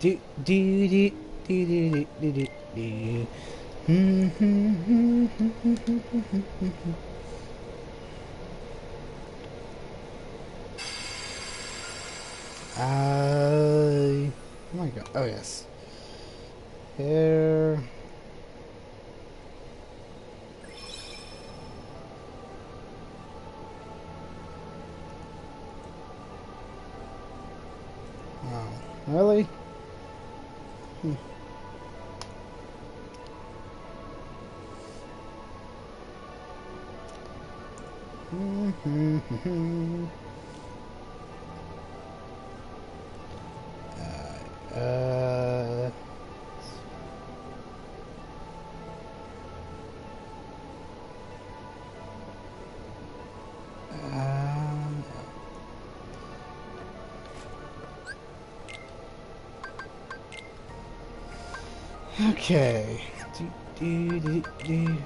Do do do do do do do do. Oh my god. Oh yes. Here. Oh, really? uh, um, okay. Do, do, do, do.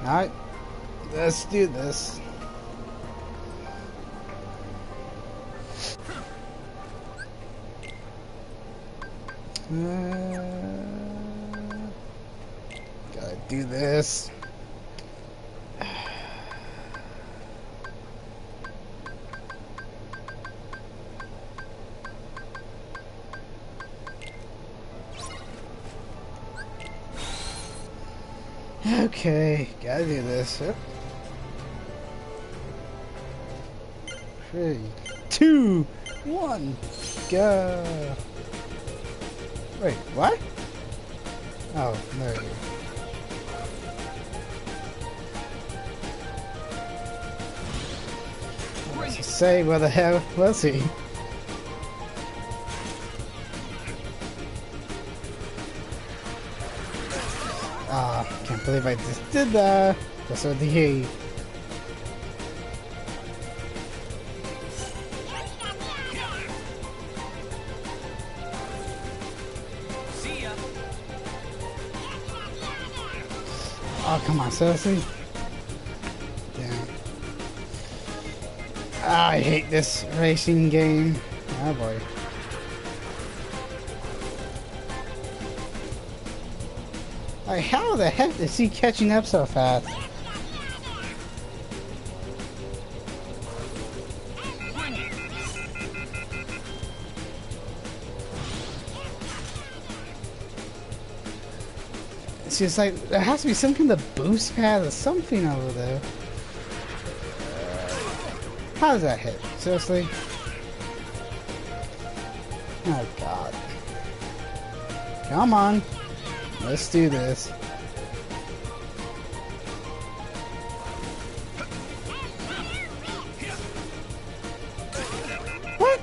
Alright, let's do this. Gotta do this. Okay, gotta do this. Yep. 3, 2, 1, go. Wait, what? Oh, there you go. Say, where the hell was he? Ah, can't believe I just did that. Just with the heat. Oh, come on, seriously? Damn. Ah, I hate this racing game. Oh boy. Like, how the heck is he catching up so fast? It's just like, there has to be some kind of boost pad or something over there. How does that hit? Seriously? Oh god. Come on. Let's do this. What?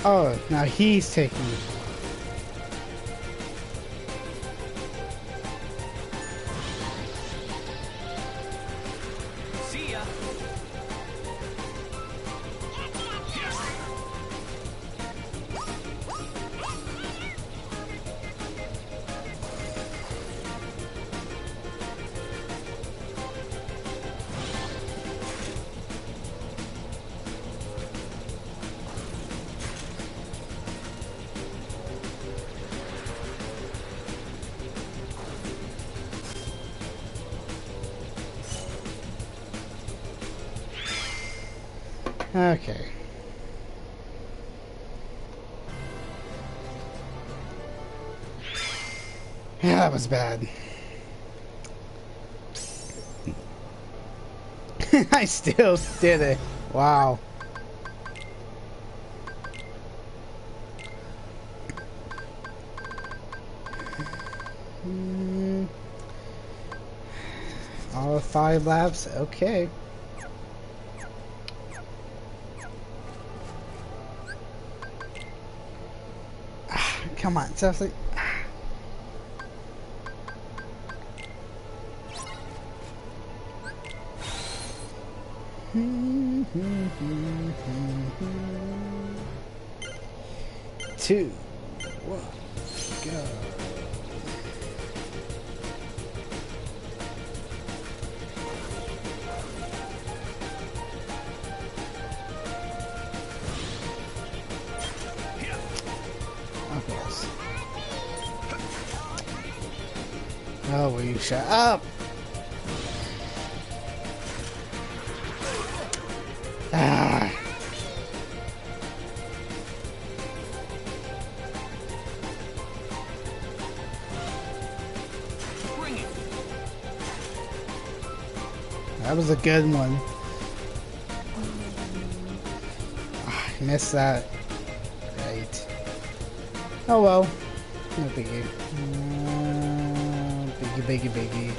Oh, now he's taking it. Okay. Yeah, that was bad. I still did it. Wow. All 5 laps? Okay. Come on, seriously. Two, one, go. Oh, will you shut up? Ah. That was a good one. Ah, I missed that. Right. Oh well. No biggie. Biggie.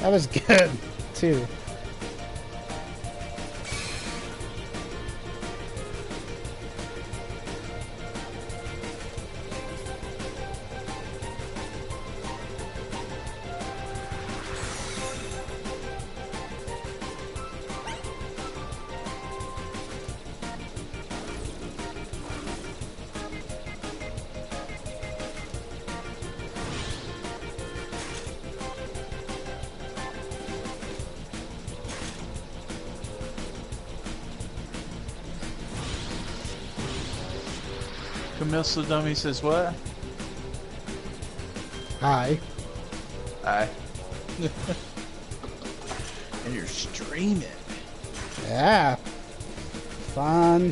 That was good, too. Camille Sodomi says what? Hi. Hi. And you're streaming. Yeah. Fun.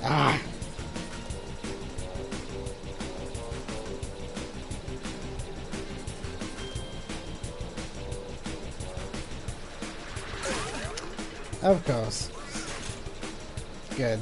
Ah. Of course. Good.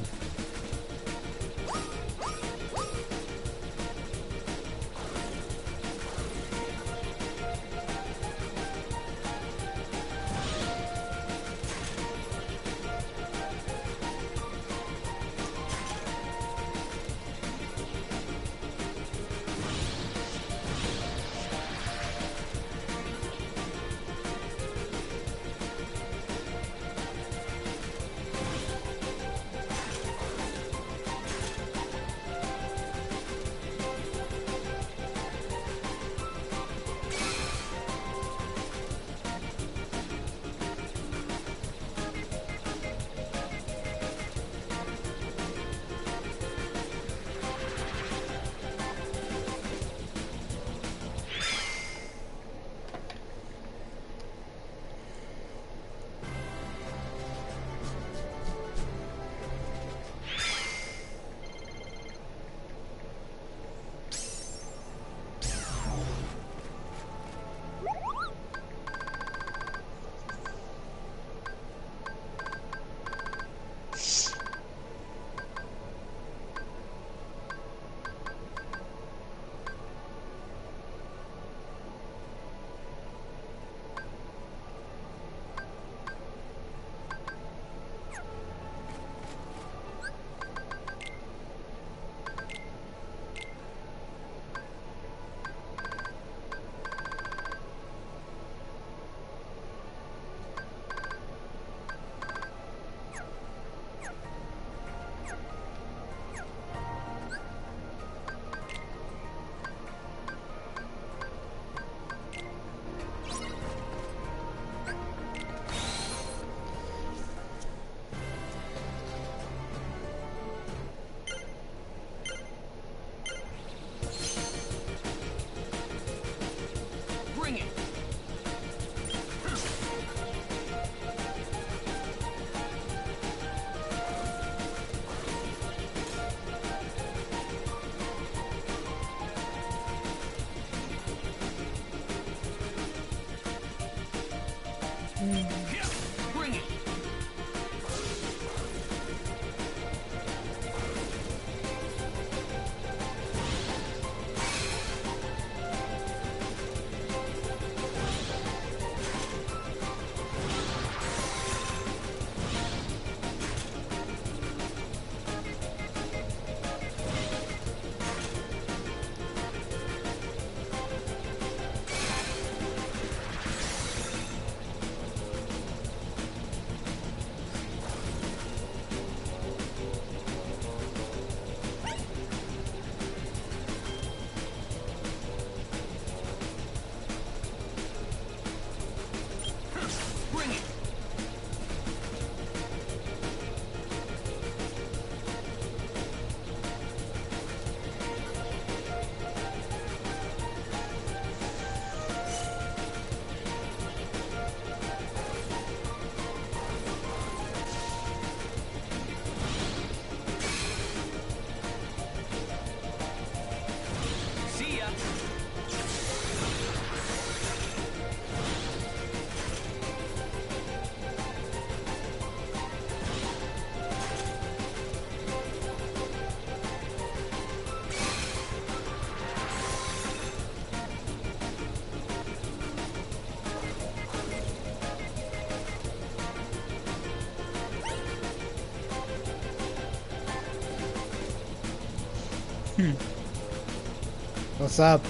What's up?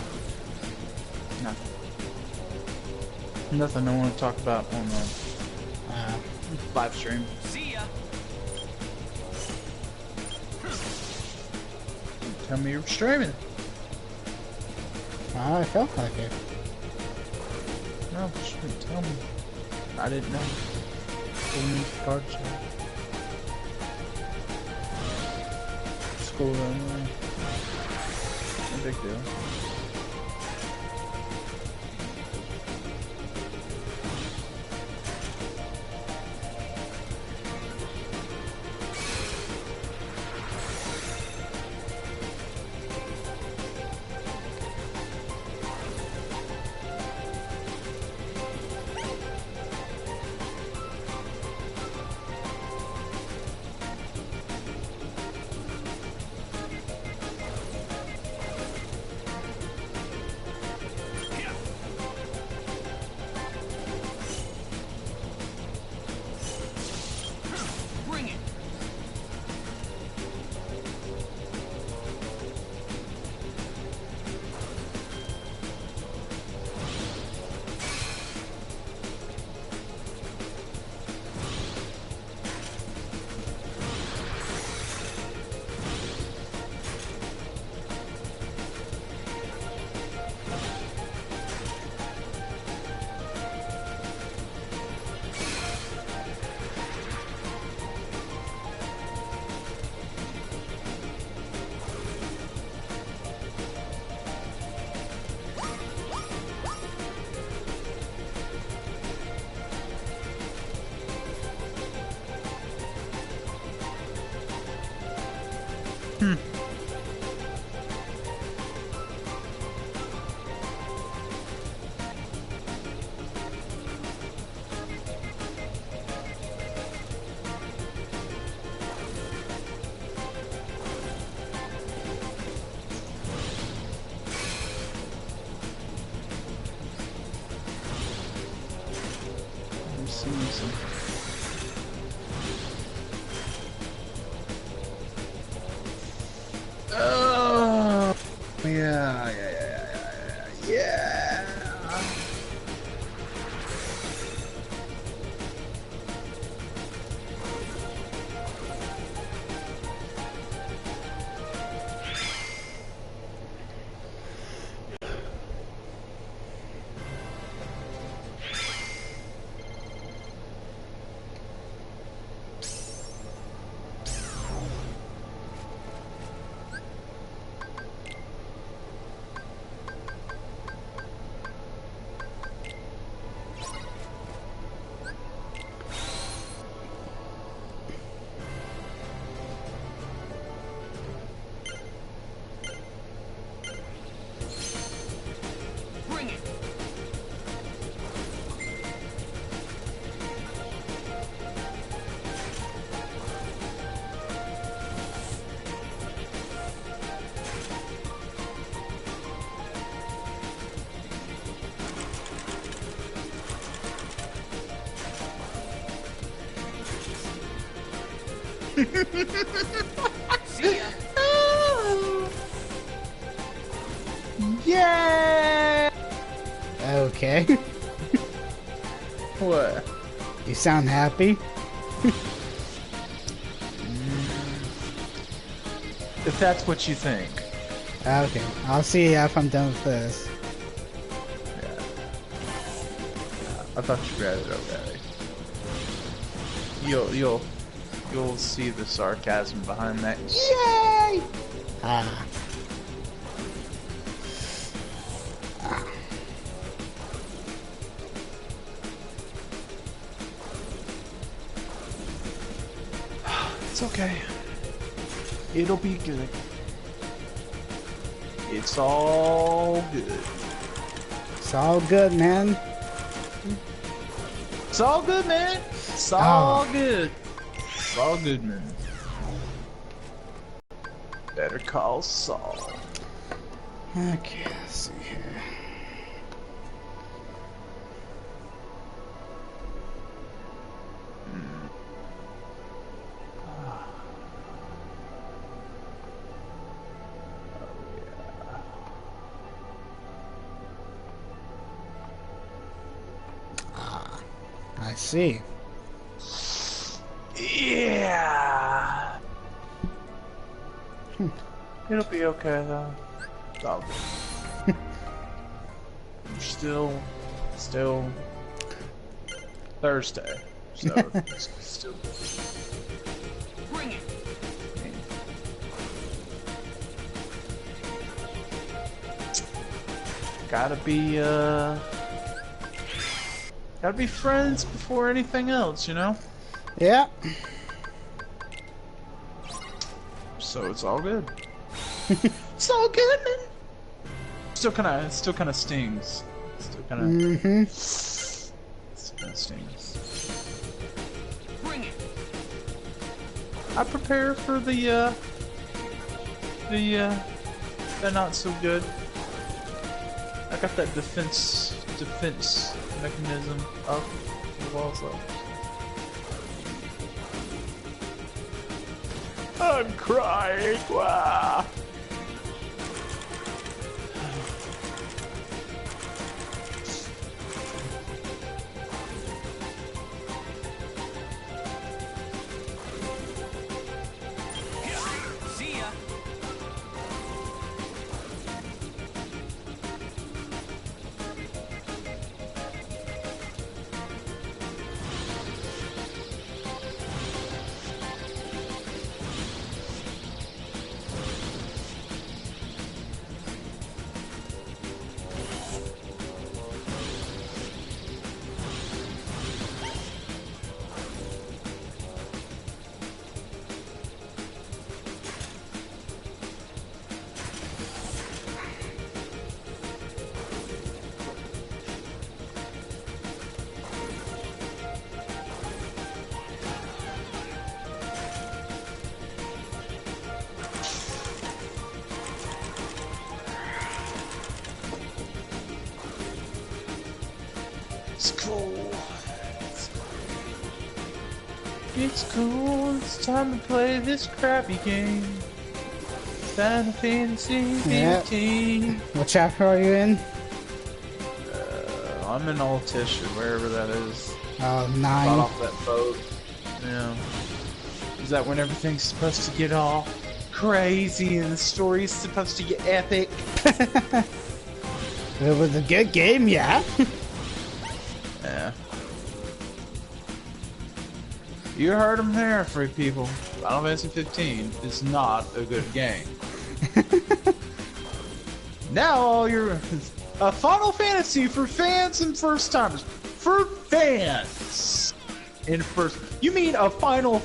Nothing. Nothing I want to talk about on the live stream. See ya. Tell me you're streaming. I felt like it. No, just tell me. I didn't know. Cards. It's cool anyway. No big deal. Bring it. I'm seeing some. Oh, yeah. Bring it. See ya. Yeah. Okay. What? You sound happy? If that's what you think. Okay. I'll see if I'm done with this. Yeah. I thought you read it already. You'll see the sarcasm behind that. Yay! Ah. It's okay. It'll be good. It's all good. It's all good, man. It's all good, man. It's all good. It's all good, man. Better call Saul. Okay, let's see here. see. Yeah. It'll be okay though. Oh. Still Thursday, so it's still. Bring it. Gotta be friends before anything else, you know? Yeah. So it's all good. It's all good, man. Still kinda stings. Still kinda stings. Bring it. I prepare for the not so good. I got that defense mechanism up the walls up. I'm crying. Wow. See ya. It's cool. It's cool. It's time to play this crappy game. Final Fantasy 15. What chapter are you in? I'm in Altish or wherever that is. Oh, Got 9. off that boat. Yeah. Is that when everything's supposed to get all crazy and the story's supposed to get epic? It was a good game, yeah. Yeah. You heard him there, free people. Final Fantasy 15 is not a good game. Now all your a Final Fantasy for fans and first timers. For fans in first. You mean a crappy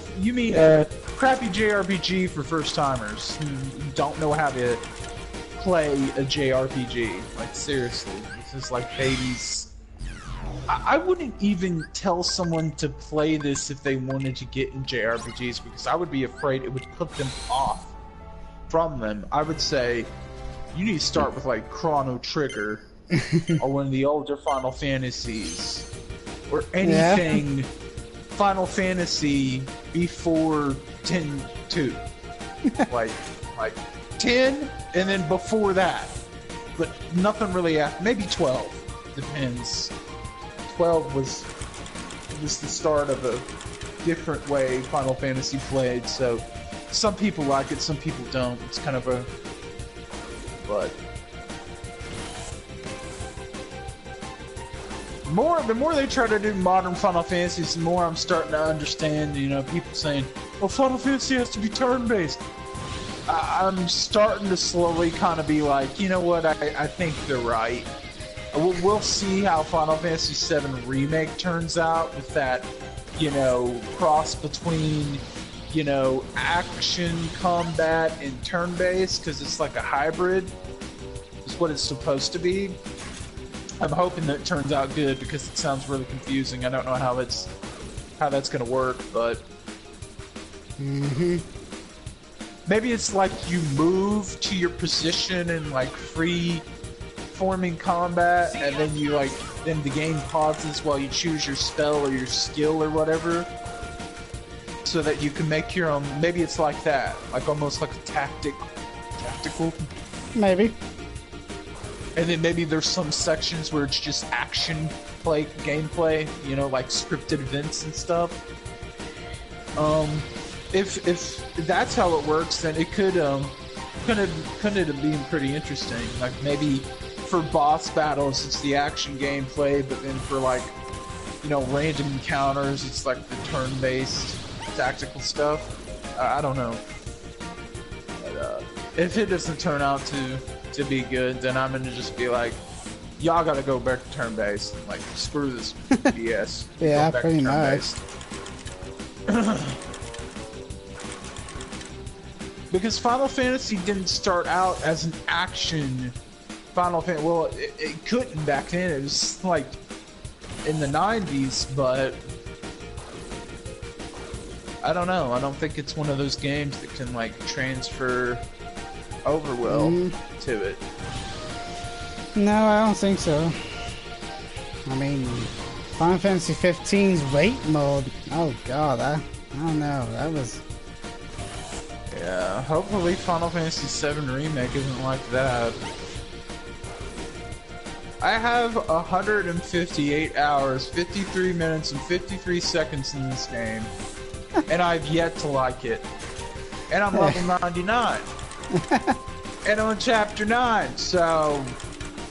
JRPG for first timers who don't know how to play a JRPG. Like seriously, this is like babies. I wouldn't even tell someone to play this if they wanted to get in JRPGs because I would be afraid it would put them off from them. I would say you need to start with like Chrono Trigger or one of the older Final Fantasies or anything Final Fantasy before 10-2. like 10 and then before that. But nothing really after, maybe 12. Depends. 12 was the start of a different way Final Fantasy played, so some people like it, some people don't. It's kind of a... But... The more they try to do modern Final Fantasies, the more I'm starting to understand, you know, people saying, well, Final Fantasy has to be turn-based. I'm starting to slowly kind of be like, you know what, I think they're right. We'll see how Final Fantasy VII Remake turns out with that, you know, cross between, you know, action, combat, and turn-based, because it's like a hybrid, is what it's supposed to be. I'm hoping that it turns out good, because it sounds really confusing. I don't know how that's going to work, but... Maybe it's like you move to your position in, like, free... forming combat, and then you then the game pauses while you choose your spell or your skill or whatever, so that you can make your own. Maybe it's like that, like almost like a tactical. Maybe. and then maybe there's some sections where it's just action gameplay, you know, like scripted events and stuff. If that's how it works, then it could couldn't it have been pretty interesting? Like maybe for boss battles it's the action gameplay, but then for like, you know, random encounters it's like the turn-based tactical stuff. I don't know. But, if it doesn't turn out to be good, then I'm gonna just be like, y'all gotta go back to turn-based. Like, screw this BS. Yeah, Go back pretty to much. turn-based. Because Final Fantasy didn't start out as an action Final Fantasy. Well, it couldn't back then. It was like in the 90s, but I don't know. I don't think it's one of those games that can like transfer over well to it. No, I don't think so. I mean, Final Fantasy 15's wait mode. Oh god, I don't know. That was. Yeah, hopefully Final Fantasy VII Remake isn't like that. I have 158 hours, 53 minutes, and 53 seconds in this game, and I've yet to like it. And I'm level 99. And I'm on chapter 9, so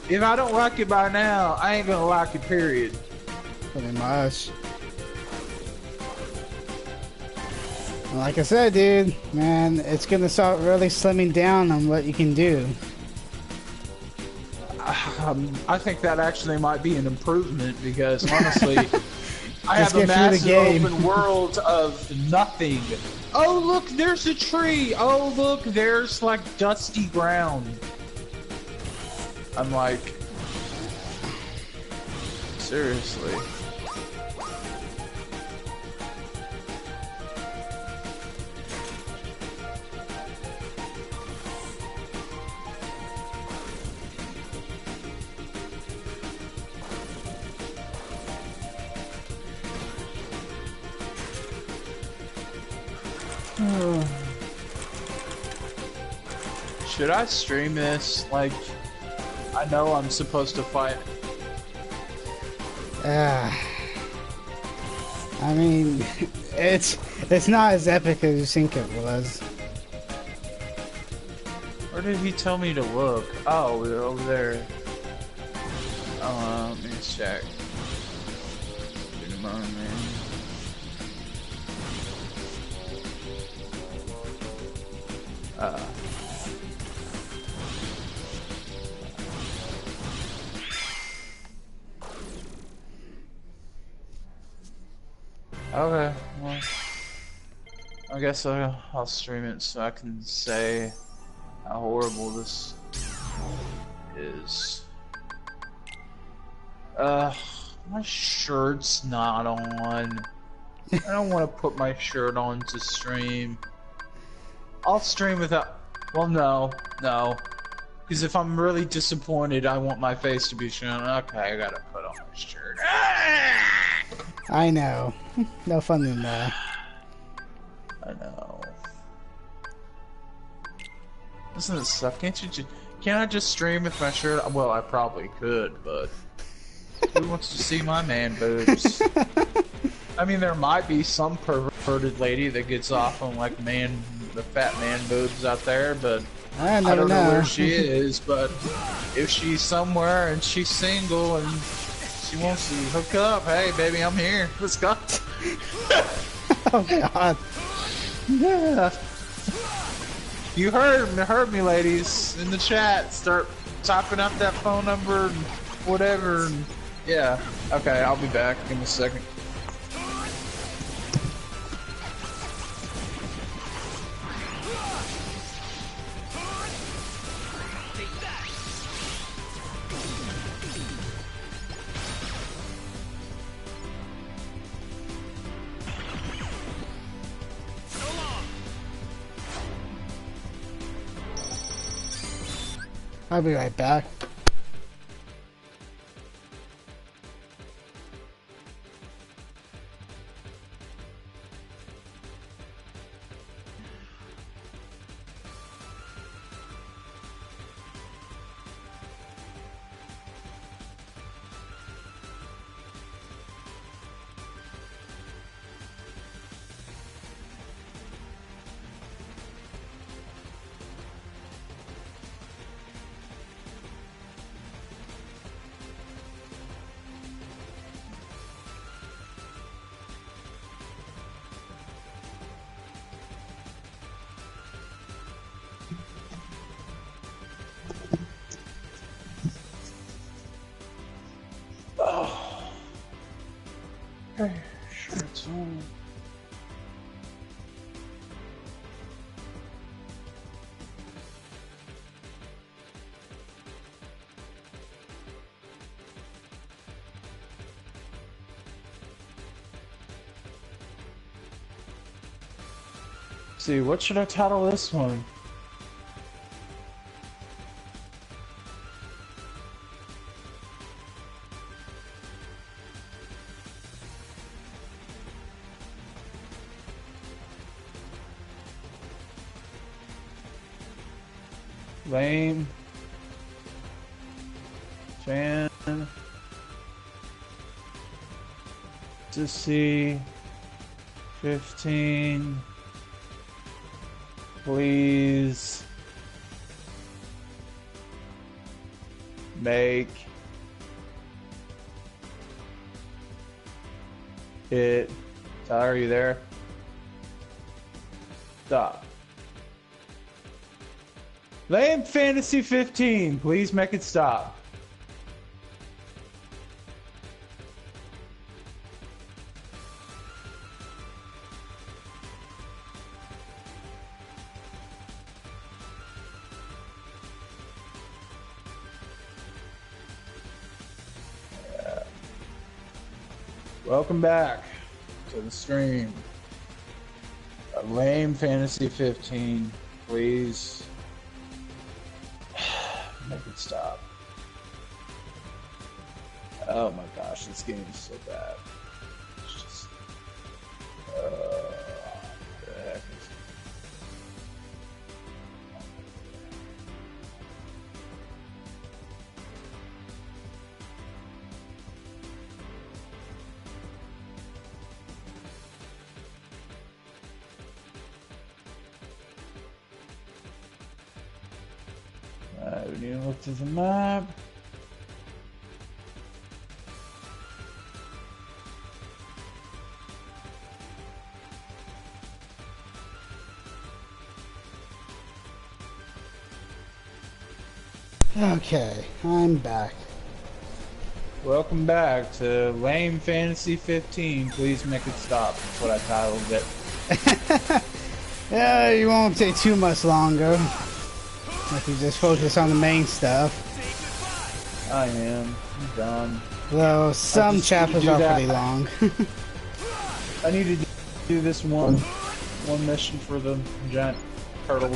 if I don't like it by now, I ain't gonna like it, period. Pretty much. Like I said, dude, man, it's gonna start really slimming down on what you can do. I think that actually might be an improvement because honestly, I have a get through the massive game. open world of nothing. Oh look, there's a tree. Oh look, there's like dusty ground. I'm like, seriously. Should I stream this? Like, I know I'm supposed to fight. I mean, it's not as epic as you think it was. Where did he tell me to look? Oh, we're over there. Let me check. Come on, man. Okay, well, I guess I'll stream it so I can say how horrible this is. My shirt's not on. I don't want to put my shirt on to stream. I'll stream without. Well, no. Because if I'm really disappointed, I want my face to be shown. Okay, I gotta put on my shirt. I know. No fun in that. I know. Doesn't it suck? Can't I just stream with my shirt? Well, I probably could, but who wants to see my man boobs? I mean, there might be some perverted lady that gets off on like the fat man boobs out there, but I I don't know where she is. But if she's somewhere and she's single and she wants to hook up, hey baby, I'm here. Let's go. Oh god. Yeah. You heard me, ladies, in the chat. Start typing up that phone number and whatever. And yeah. Okay, I'll be back in a second. I'll be right back. see, what should I title this one? Lame fan to see 15, please make it. Tyler, are you there? Stop. Lame Fantasy 15, please make it stop. Welcome back to the stream. Lame Fantasy 15, please make it stop. Oh my gosh, this game is so bad. It's just, what the heck is it? We need to look to the map. Okay, I'm back. Welcome back to Lame Fantasy 15. Please make it stop. That's what I titled it. Yeah, you won't take too much longer if you just focus on the main stuff. I am. I'm done. Though some just chapters do are that. pretty long. I need to do this one mission for the giant turtle,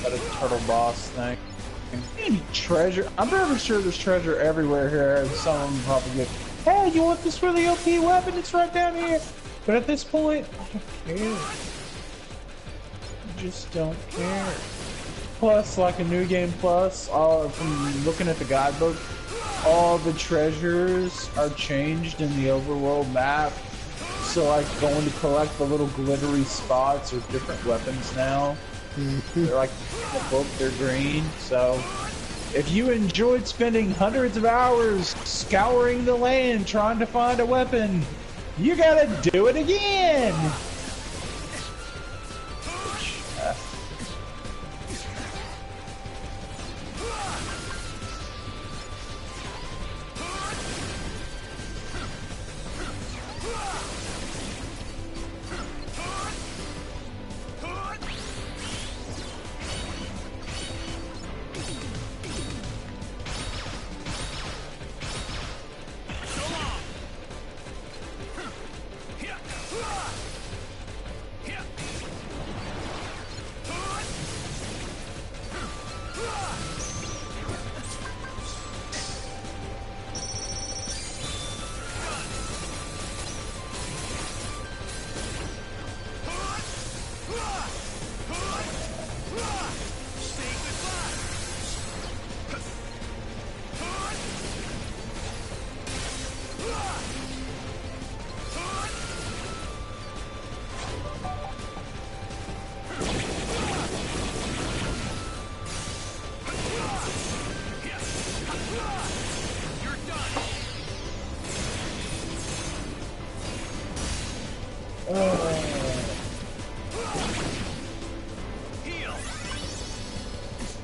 that is turtle boss thing. Treasure. I'm pretty sure there's treasure everywhere here, and some of them probably get, hey, you want this really OP weapon? It's right down here. But at this point, I don't care. I just don't care. Plus, like a new game plus, from looking at the guidebook, all the treasures are changed in the overworld map. So like going to collect the little glittery spots or different weapons now. They're like in the book, they're green. So if you enjoyed spending hundreds of hours scouring the land trying to find a weapon, you gotta do it again.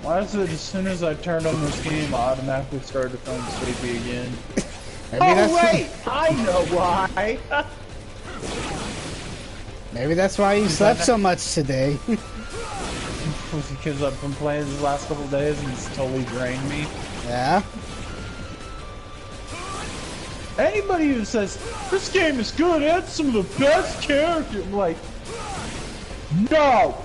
Why is it as soon as I turned on this game, I automatically started to feel sleepy again? Maybe Wait! I know why! Maybe that's why you slept so much today. Because I've been playing these last couple of days and it's totally drained me. Yeah? Anybody who says, this game is good, it has some of the best characters, I'm like, No!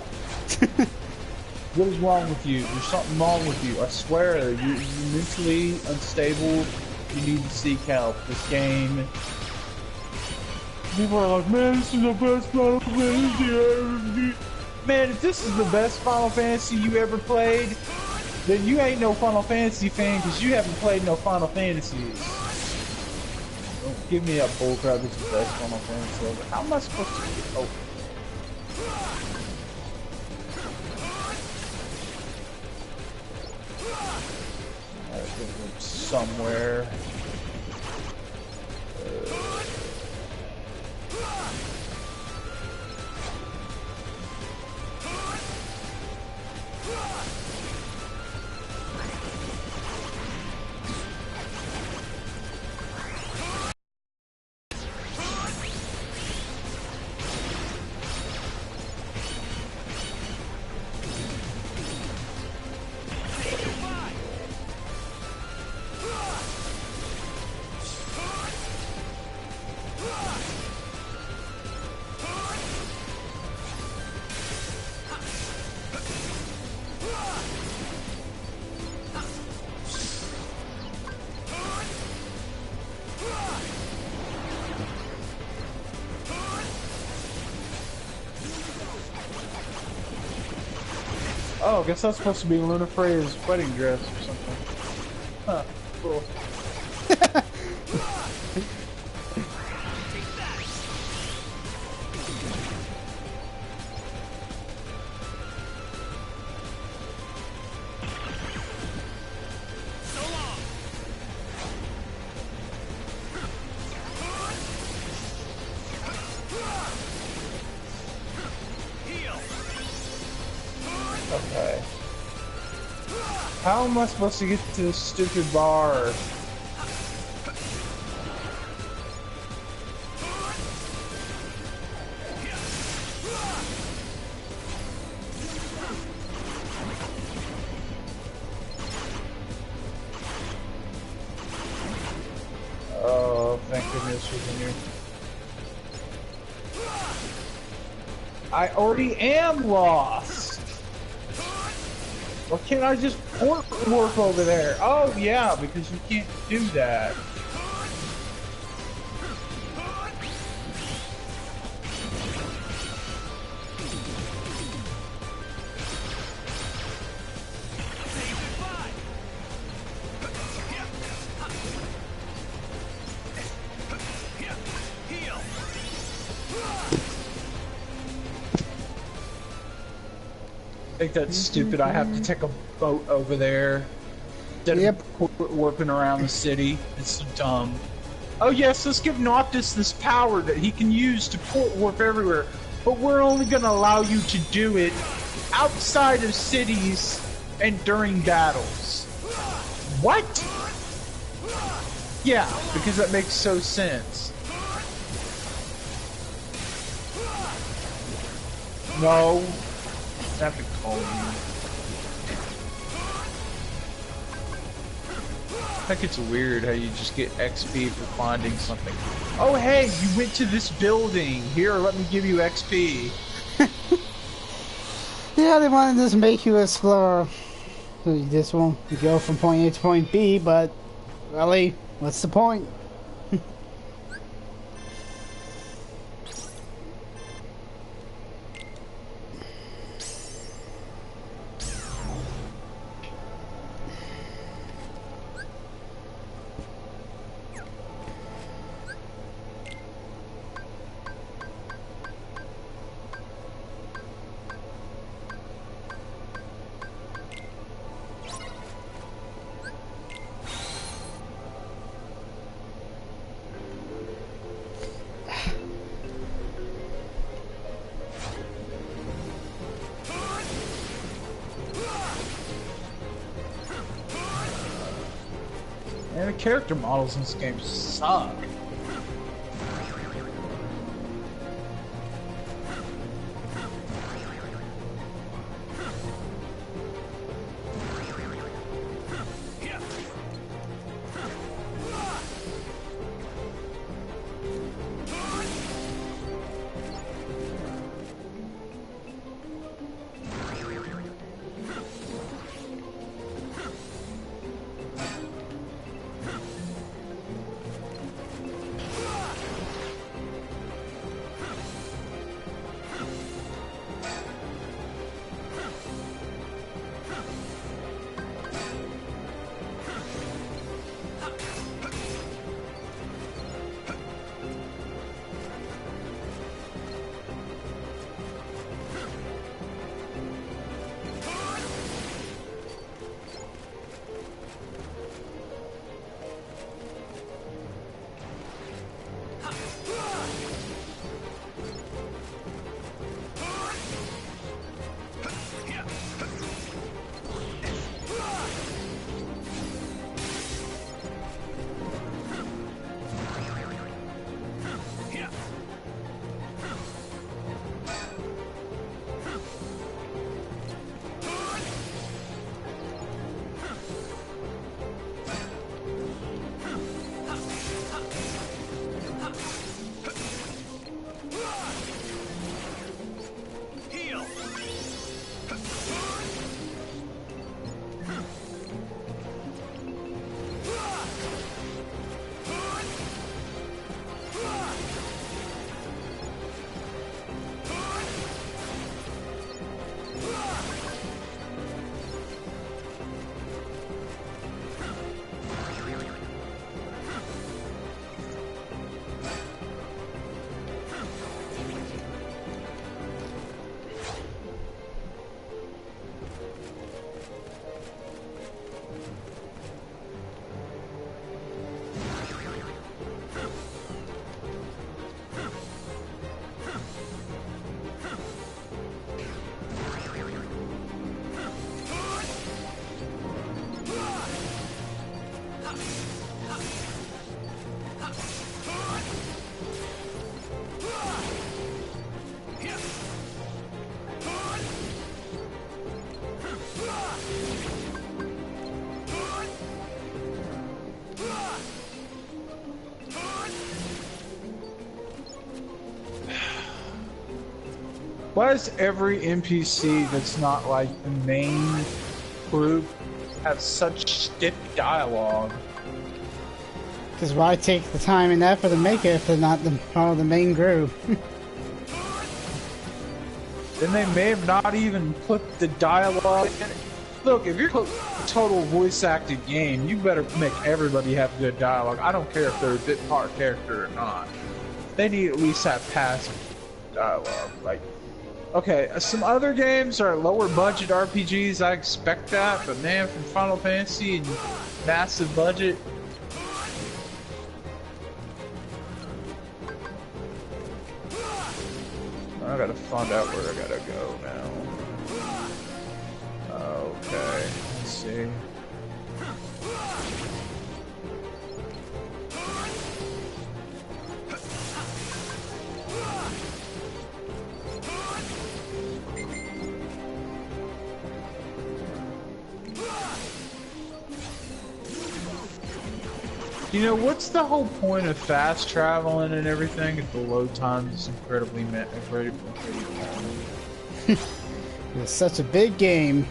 What is wrong with you? There's something wrong with you. I swear, you're mentally unstable. You need to seek help. This game. People are like, man, this is the best Final Fantasy ever. Man, if this is the best Final Fantasy you ever played, then you ain't no Final Fantasy fan because you haven't played no Final Fantasies. Don't give me that bullcrap. It's the best Final Fantasy ever. How am I supposed to get? Oh. Somewhere. Oh, I guess that's supposed to be Luna Freya's wedding dress or something. Huh, cool. Okay. How am I supposed to get to this stupid bar? Oh, thank goodness you're in here. I already am lost! Or can't I just port warp over there? Oh yeah, because you can't do that. I think that's stupid. I have to take a boat over there instead of warping around the city. It's so dumb. Oh yes, let's give Noctis this power that he can use to port warp everywhere. But we're only going to allow you to do it outside of cities and during battles. What? Yeah, because that makes so sense. No. I have to call you. I think it's weird how you just get XP for finding something. Oh hey, you went to this building. Here, let me give you XP. Yeah, they want to just make you explore. So you just won't go from point A to point B, but really, what's the point? Man, the character models in this game suck. Why does every NPC that's not like the main group have such stiff dialogue? Because why take the time and effort to make it if they're not part of the main group? Then they may have not even put the dialogue in it. Look, if you're a total voice acted game, you better make everybody have good dialogue. I don't care if they're a bit part character or not. They need at least have passive dialogue. Like, okay, some other games are lower budget RPGs, I expect that, but man, from Final Fantasy and massive budget. I gotta find out where I gotta go now. Okay, let's see. You know, what's the whole point of fast traveling and everything if the load time is incredibly long? It's such a big game.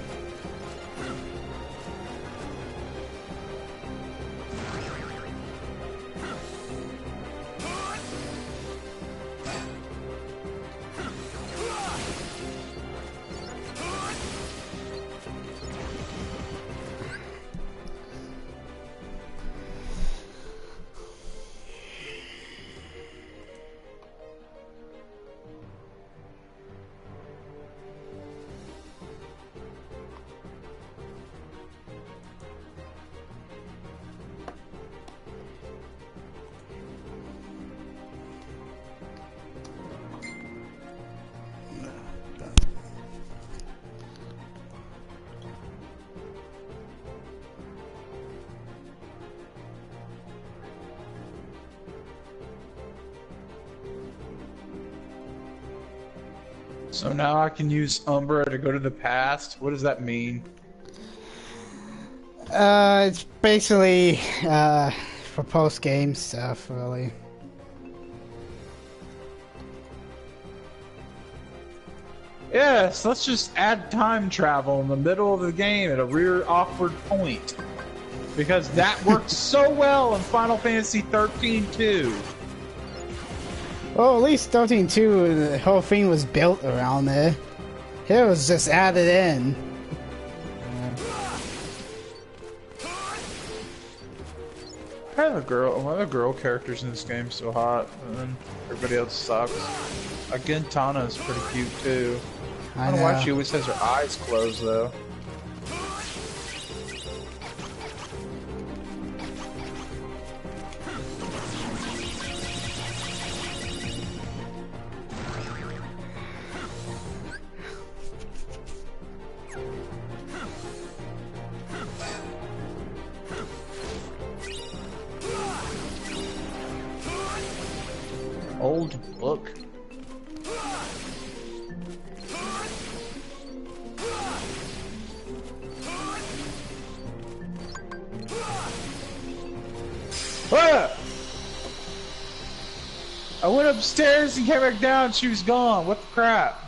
So now I can use Umbra to go to the past? What does that mean? It's basically, for post-game stuff, really. Yes, let's just add time travel in the middle of the game at a rear awkward point. Because that worked so well in Final Fantasy 13 too. Well, at least 13.2, the whole thing was built around there. Here it was just added in. Why are the girl characters in this game so hot, and then everybody else sucks? Again, Tana is pretty cute too. I don't know why she always has her eyes closed though. Old book. Ah! I went upstairs and came back down and she was gone. What the crap?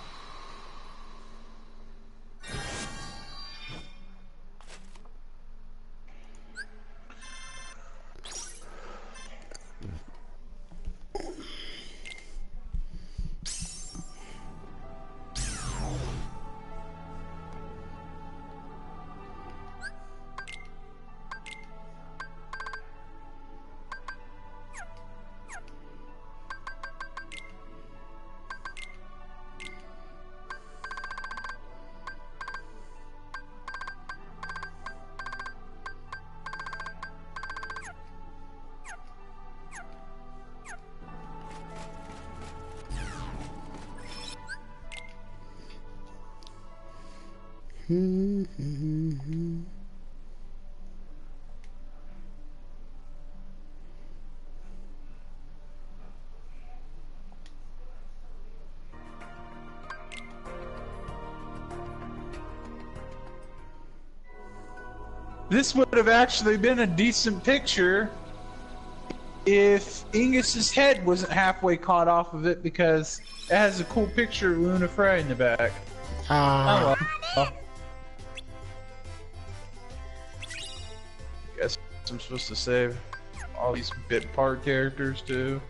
This would have actually been a decent picture if Ingus's head wasn't halfway caught off of it because it has a cool picture of Luna Frey in the back. Ah. Oh well. Guess I'm supposed to save all these bit part characters too.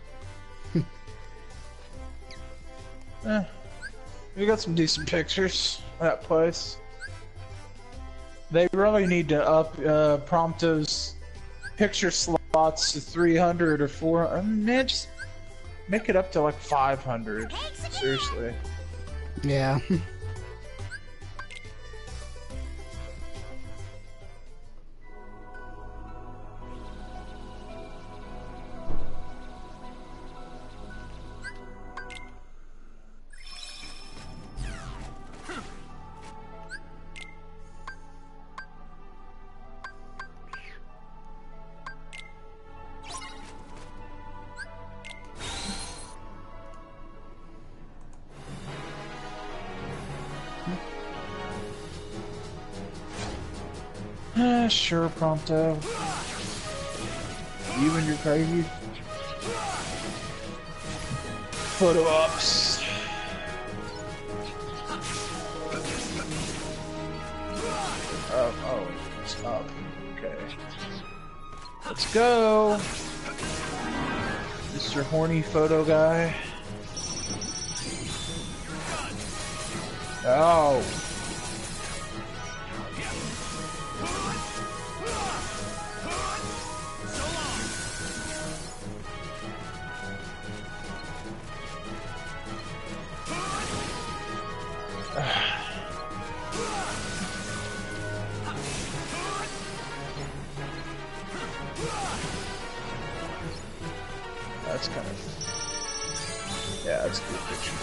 We got some decent pictures of that place. They really need to up Prompto's picture slots to 300 or 400. Man, just make it up to like 500. Seriously. Yeah. Sure, Prompto. You and your crazy photo ops. Oh, it's up. Okay. Let's go. Mr. Horny Photo Guy. Oh. That's kind of... Yeah, that's a good picture.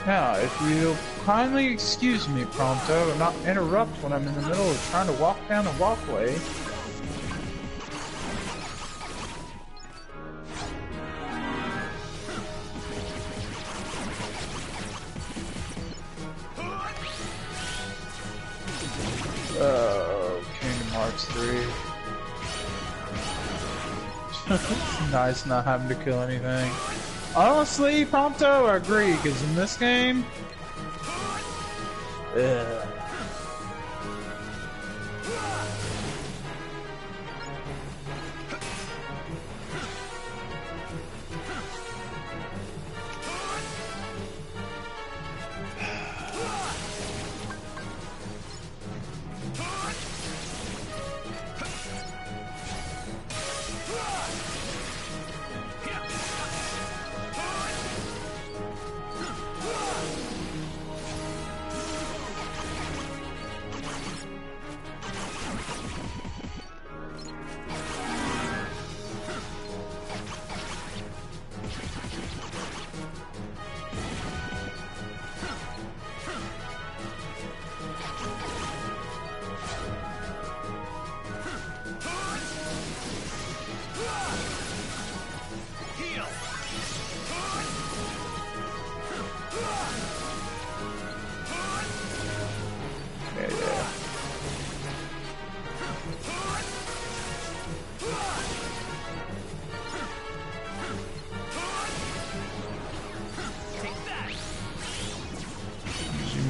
Now, if you'll kindly excuse me, Prompto, and not interrupt when I'm in the middle of trying to walk down a walkway. Oh, Kingdom Hearts 3. It's nice not having to kill anything. Honestly, Prompto, I agree, because in this game... Ugh.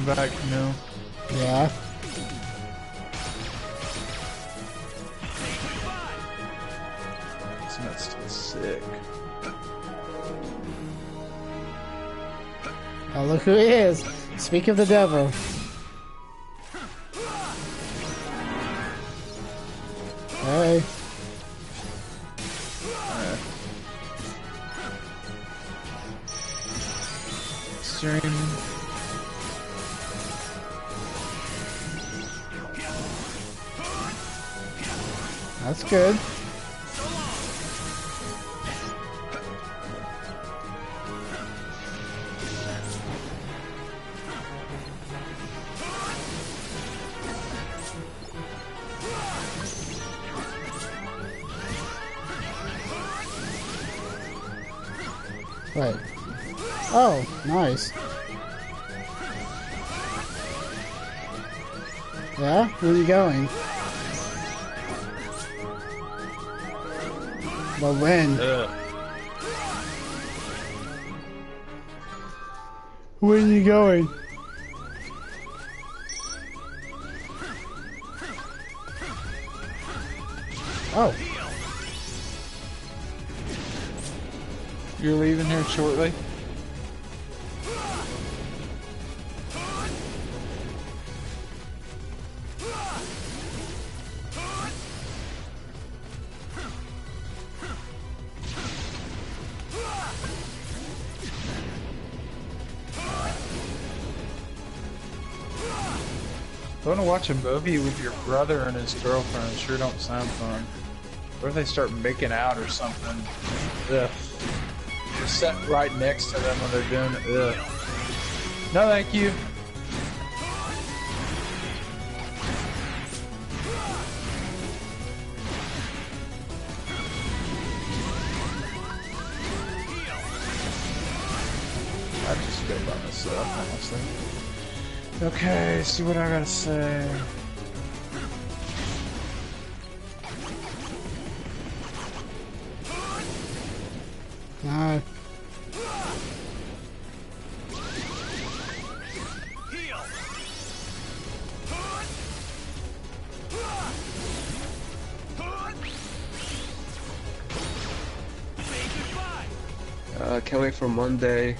Back, no. Yeah. This nut's still sick. Oh, look who he is. Speak of the devil. Hey. Stream. That's good. Wait. Oh, nice. Yeah? Where are you going? But when? Where are you going? Oh. You're leaving here shortly? Going to watch a movie with your brother and his girlfriend sure don't sound fun. What if they start making out or something? Ugh. You're sitting right next to them when they're doing it. Ugh. No, thank you. I just go by myself, honestly. Okay, see what I gotta say. No. Can't wait for Monday.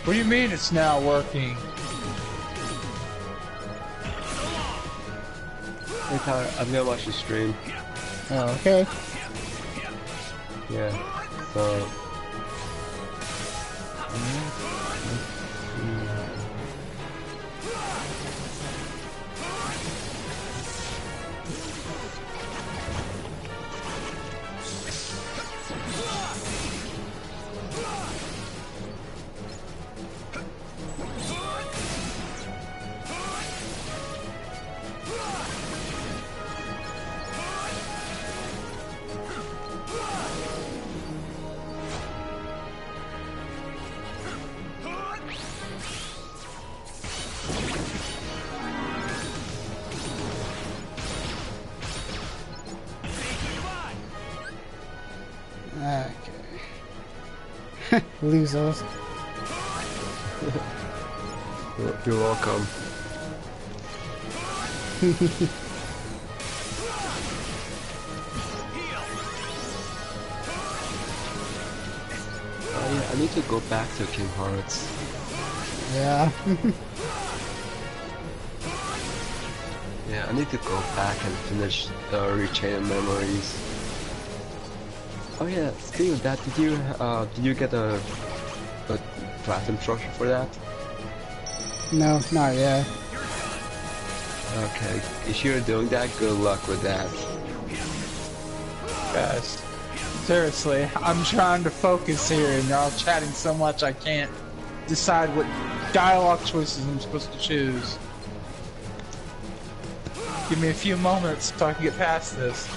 What do you mean it's now working? Hey Tyler, I'm gonna watch the stream. Oh, okay. Yeah. So. Okay. Losers. You're welcome. Oh yeah, I need to go back to King Hearts. Yeah. Yeah, I need to go back and finish the Rechain of Memories. Oh yeah, speaking of that, did you get a platinum trophy for that? No, not yet. Okay, if you're doing that, good luck with that. Guys, seriously, I'm trying to focus here and you're all chatting so much I can't decide what dialogue choices I'm supposed to choose. Give me a few moments so I can get past this.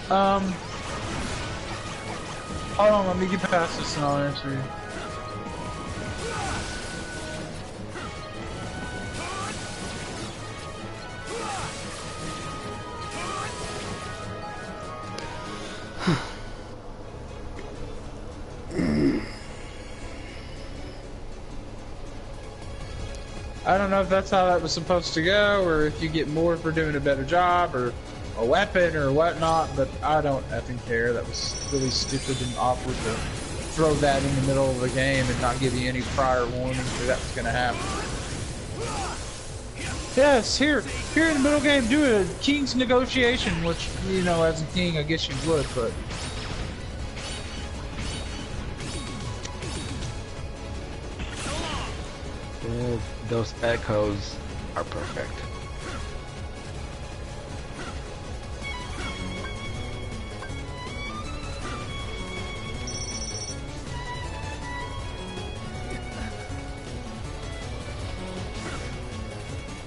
Hold on, let me get past this and I'll answer you. I don't know if that's how that was supposed to go, or if you get more for doing a better job, or a weapon, or whatnot, but I don't effing care. That was really stupid and awkward to throw that in the middle of the game and not give you any prior warning that that was going to happen. Yes, here in the middle game, do a king's negotiation, which, you know, as a king, I guess you would, but... Yeah, those echoes are perfect.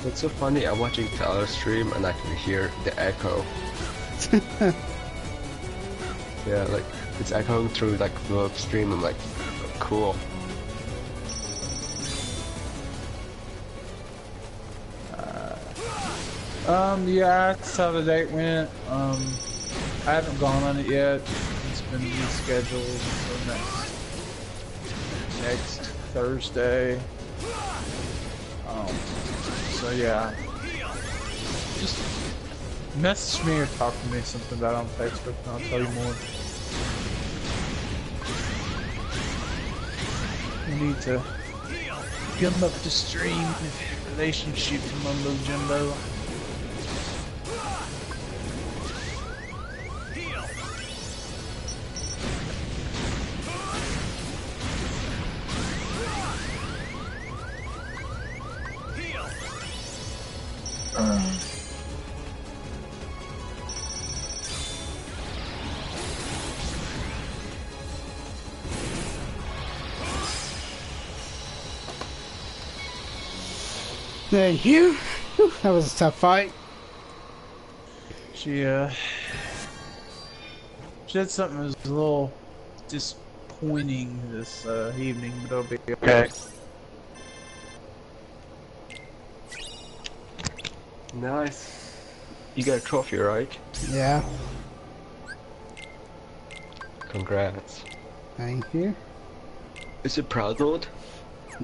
It's so funny, I'm watching Tyler's stream and I can hear the echo. Yeah, like, it's echoing through like the stream. I'm like, cool. Yeah, that's how the date went. I haven't gone on it yet. It's been rescheduled until next Thursday. So yeah, just message me or talk to me something about it on Facebook and I'll tell you more. We need to come up to stream relationship mumbo jumbo. Thank you. Whew, that was a tough fight. She did something that was a little disappointing this evening, but it'll be okay. Nice. You got a trophy, right? Yeah. Congrats. Thank you. Is it proud mode?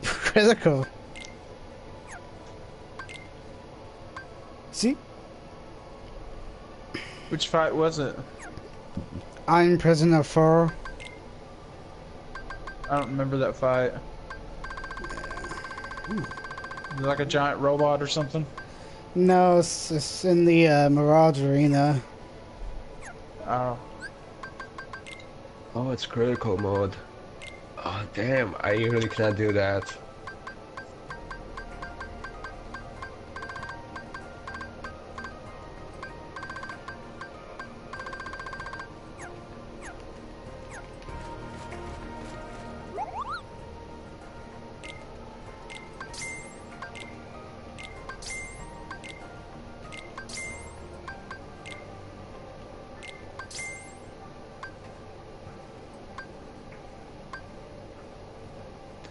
Critical. See? Which fight was it? I'm prisoner 4. I don't remember that fight. Is it like a giant robot or something? No, it's in the Mirage Arena. Oh. Oh, it's critical mode. Oh, damn, I really cannot do that.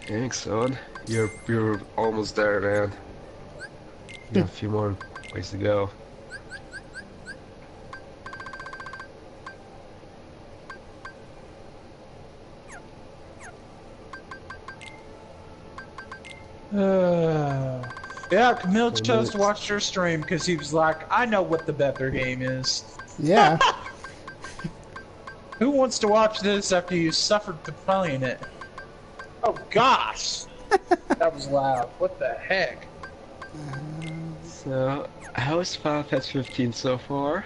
Thanks, son. You're almost there, man. You have a few more ways to go. Yeah, Camille chose to watch your stream because he was like, I know what the better game is. Yeah. Who wants to watch this after you suffered to playing it? Oh gosh! That was loud. What the heck? So, how's Final Fantasy 15 so far?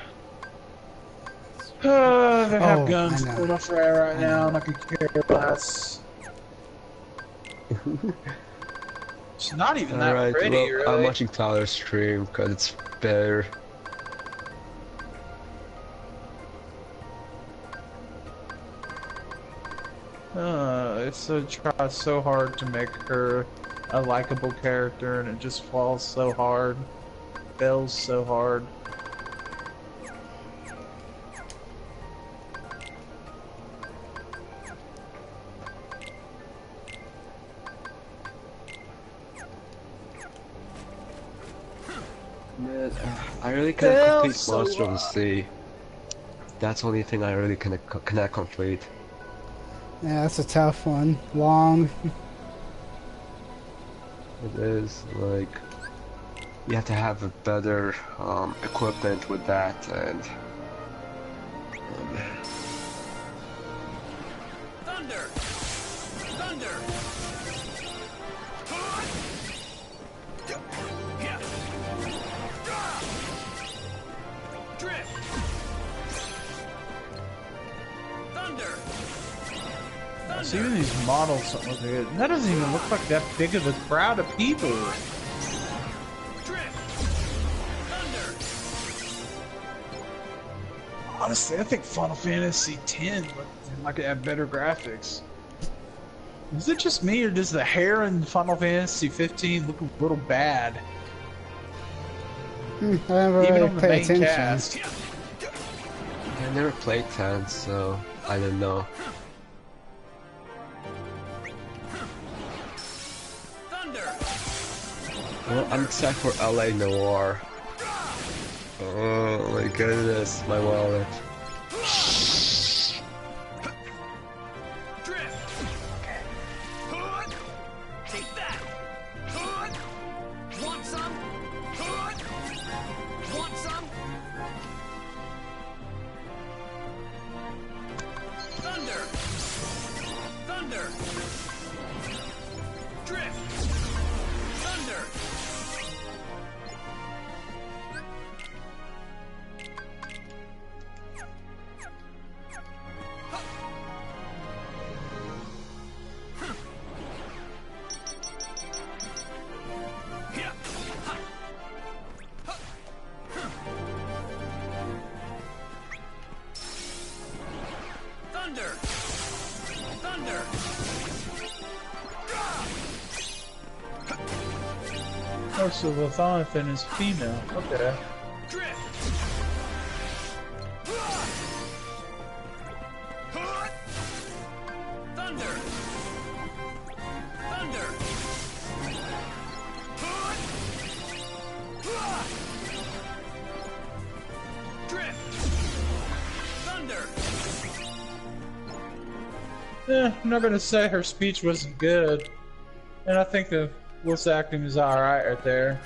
They have Oh, guns I know. in my fire right now, and I could care less. It's not even that Alright, pretty, well, really. I'm watching Tyler's stream because it's better. It's tries so hard to make her a likable character, and it just falls so hard. Fails so hard. Man, I really can't Hell, complete so Monster of the Sea. That's the only thing I really cannot complete. Yeah, that's a tough one. Long. It is like you have to have a better equipment with that, and Thunder! Thunder! Drift! Thunder! So even these models don't look good. That doesn't even look like that big of a crowd of people. Drift! Thunder! Honestly, I think Final Fantasy X might have better graphics. Is it just me, or does the hair in Final Fantasy 15 look a little bad? I never Even really on the pay main attention. cast. I never played 10, so I don't know. Thunder! Well, I'm excited for LA Noir. Oh my goodness, my wallet. Drift! Take that! Want some? Want some? Thunder! Thunder! Drift! Thunder! Thunder! Thunder! Oh, so Leviathan is female. Okay. Drift! Thunder! Thunder! Drift! Thunder! I'm not gonna say her speech wasn't good, and I think the voice acting is alright right there.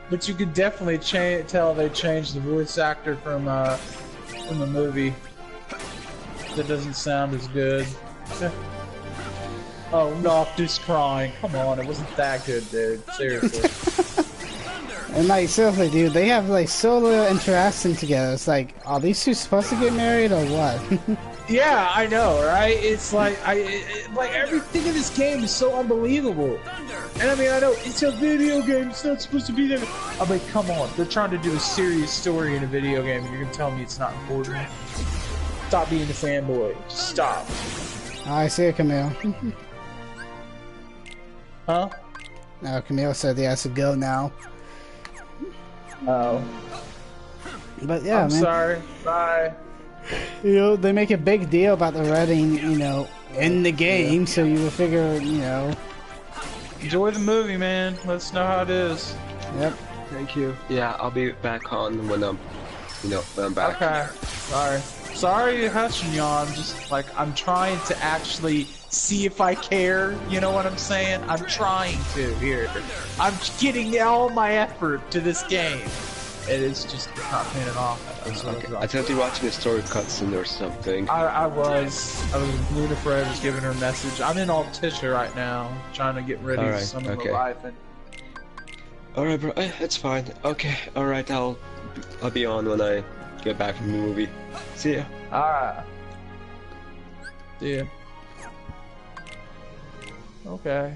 But you could definitely tell they changed the voice actor from the movie. That doesn't sound as good. Oh, Noctis crying. Come on, it wasn't that good, dude. Seriously. And like, seriously, dude, they have like so little interaction together. It's like, are these two supposed to get married or what? Yeah, I know, right? It's like like everything in this game is so unbelievable. And I mean, I know it's a video game; it's not supposed to be there. I'm like, come on, they're trying to do a serious story in a video game, and you're gonna tell me it's not important? Stop being a fanboy. Just stop. I see it, Camille. Huh? No, Camille said he has to go now. Oh. But yeah, I'm man. sorry. Bye. You know, they make a big deal about the wedding, you know, in the game, so you would figure, you know. Enjoy the movie, man. Let us know how it is. Yep. Thank you. Yeah, I'll be back on when I'm, when I'm back. Okay. Sorry. Sorry, hushing y'all. I'm just like, I'm trying to actually see if I care. You know what I'm saying? I'm trying to here. I'm getting all my effort to this game. And it's just not paying it off. Okay. I thought you were watching a story cutscene or something. I was Luna Fred was giving her a message. I'm in Altisha right now, trying to get ready for some of the life. And Alright, bro. It's fine. Okay. Alright, I'll be on when I get back from the movie. See ya. alright. See ya. Okay.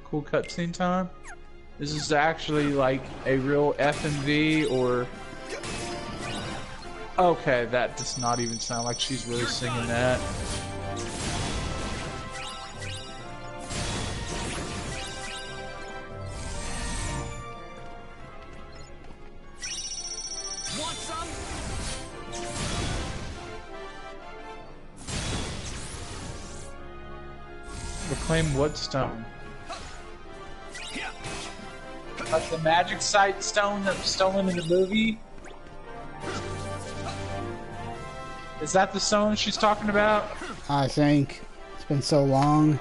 Cool cutscene time. Is this actually like a real FMV or? Okay, that does not even sound like she's really singing that. Want some? Reclaim Woodstone. Like the magic sight stone that was stolen in the movie? Is that the stone she's talking about? I think. It's been so long.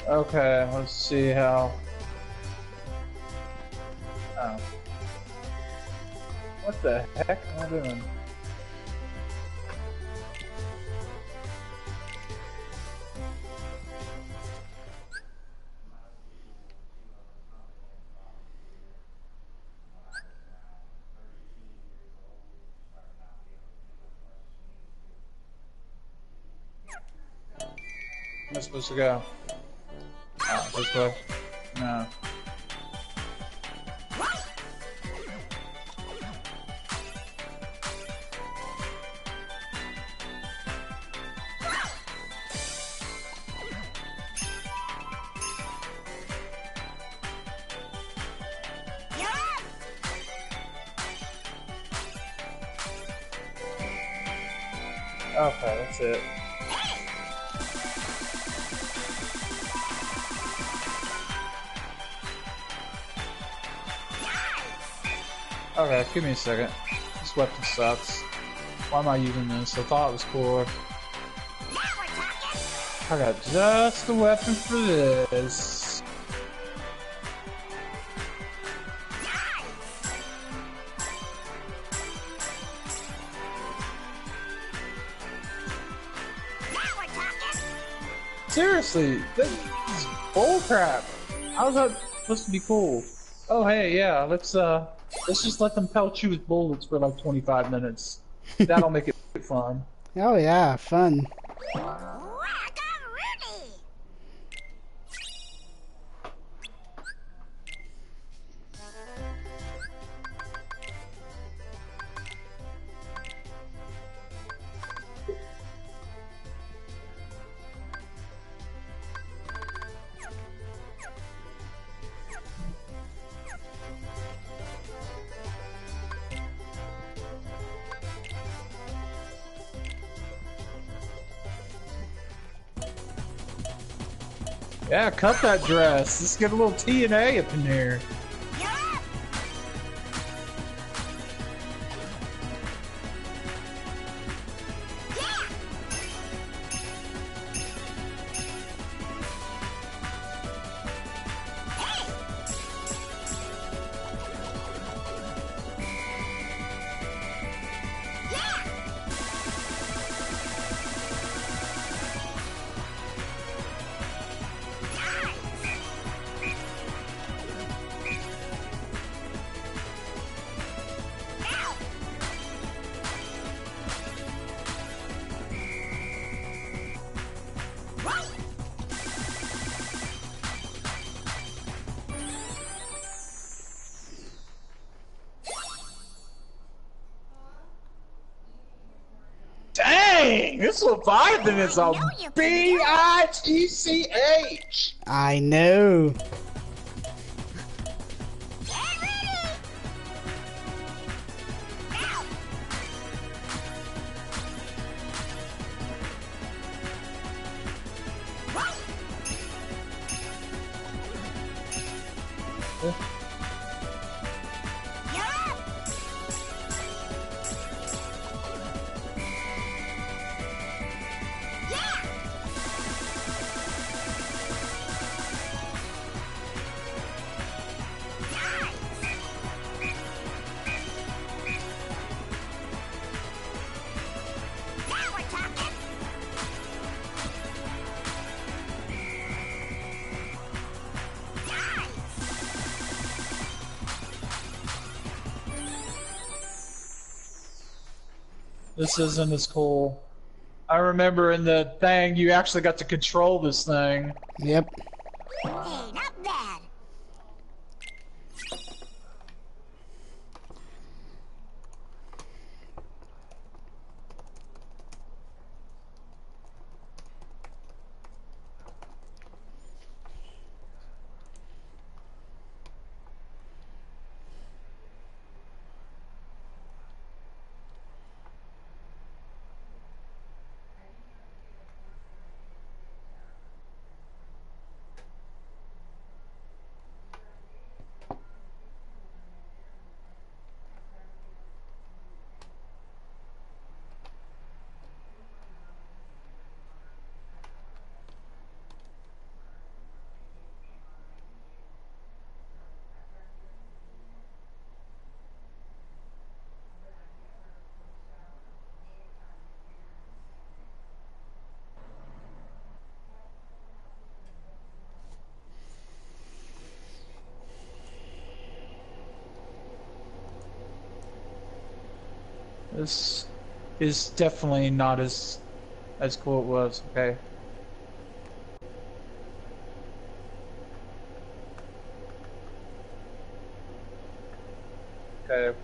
Okay, let's see how... Oh. What the heck am I doing? Where am I supposed to go? Oh, this way? No. Okay, that's it. Okay, give me a second. This weapon sucks. Why am I using this? I thought it was cool. I got just the weapon for this. Seriously, this is bullcrap. How's that supposed to be cool? Oh hey, yeah, let's just let them pelt you with bullets for like 25 minutes. That'll make it fun. Oh yeah, fun. Yeah, cut that dress. Let's get a little TNA up in here. Dang, this Leviathan is a bitch. I know. This isn't as cool. I remember in the thing, you actually got to control this thing. Yep. Hey, not bad. This is definitely not as cool it was. Okay. Okay.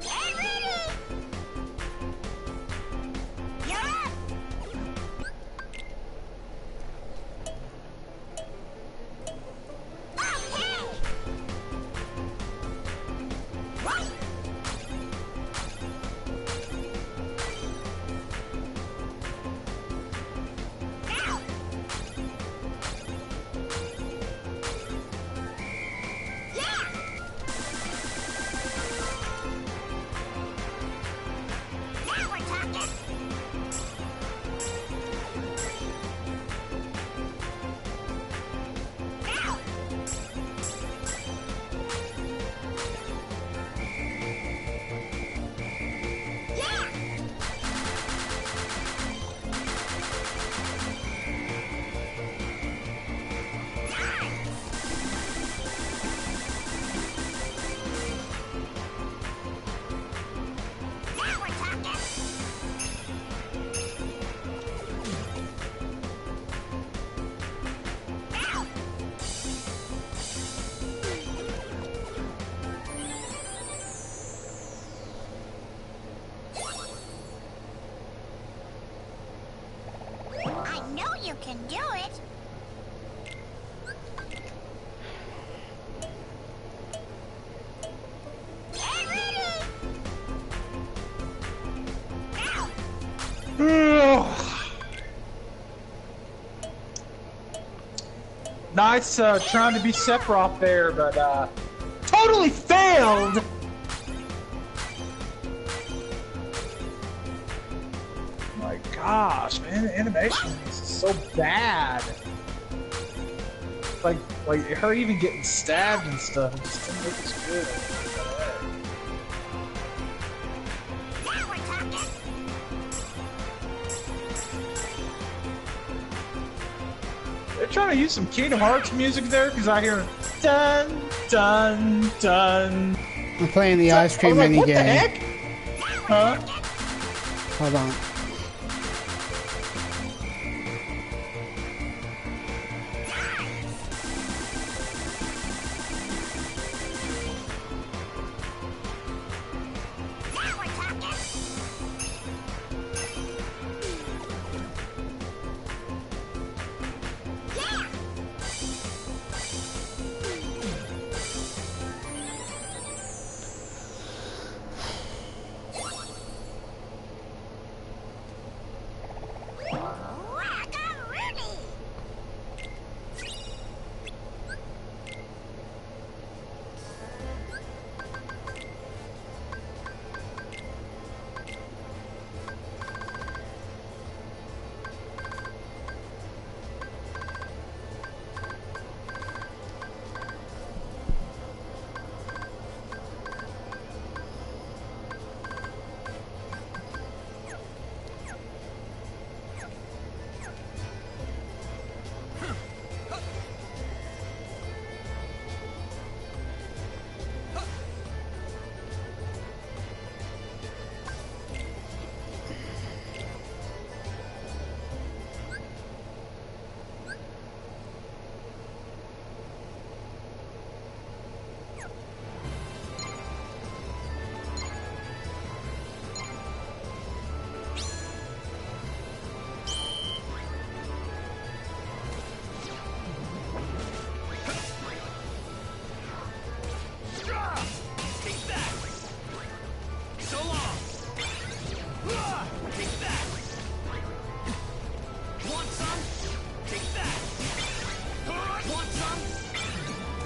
Get ready! You're up! Okay! Right! Now! Yeah! Now we're talking! Now! Yeah! Time! Now we're talking! Now! I know you can do it! Get ready! Now! Nice trying to be Sephiroth there, but totally failed! My gosh, man, the animation is so bad. Like her even getting stabbed and stuff, it just didn't look as good. Now we're talking! They're trying to use some Kingdom Hearts music there, because I hear dun dun dun. I'm playing the ice I cream was like, mini what the game. heck? Now Huh? Hold on. Now we're talking. Yeah. Wackaroonie. Take that! So long! Take that! Want some? Take that! Want some? Take that! Want some?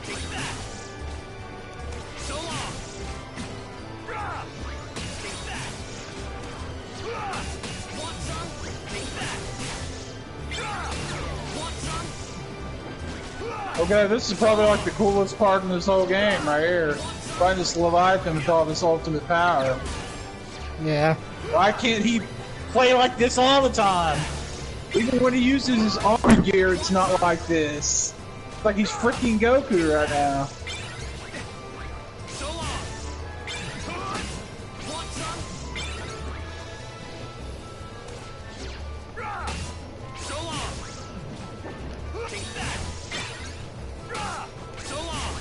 Take that! So long! Take that! Want some? Take that! Want some? Okay, this is probably like the coolest part in this whole game right here. Find this Leviathan with all this ultimate power. Yeah. Why can't he play like this all the time? Even when he uses his armor gear, it's not like this. It's like he's freaking Goku right now. So long! Want some? So long! Take that! So long!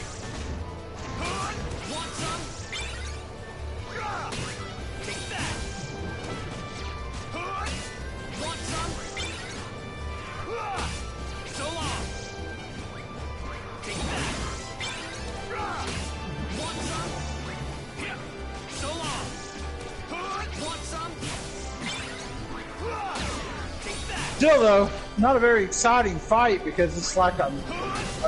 Want some? Take that! Want some? So long! Take that! Want some? So long! Want some? Take that! Still though, not a very exciting fight because it's like I'm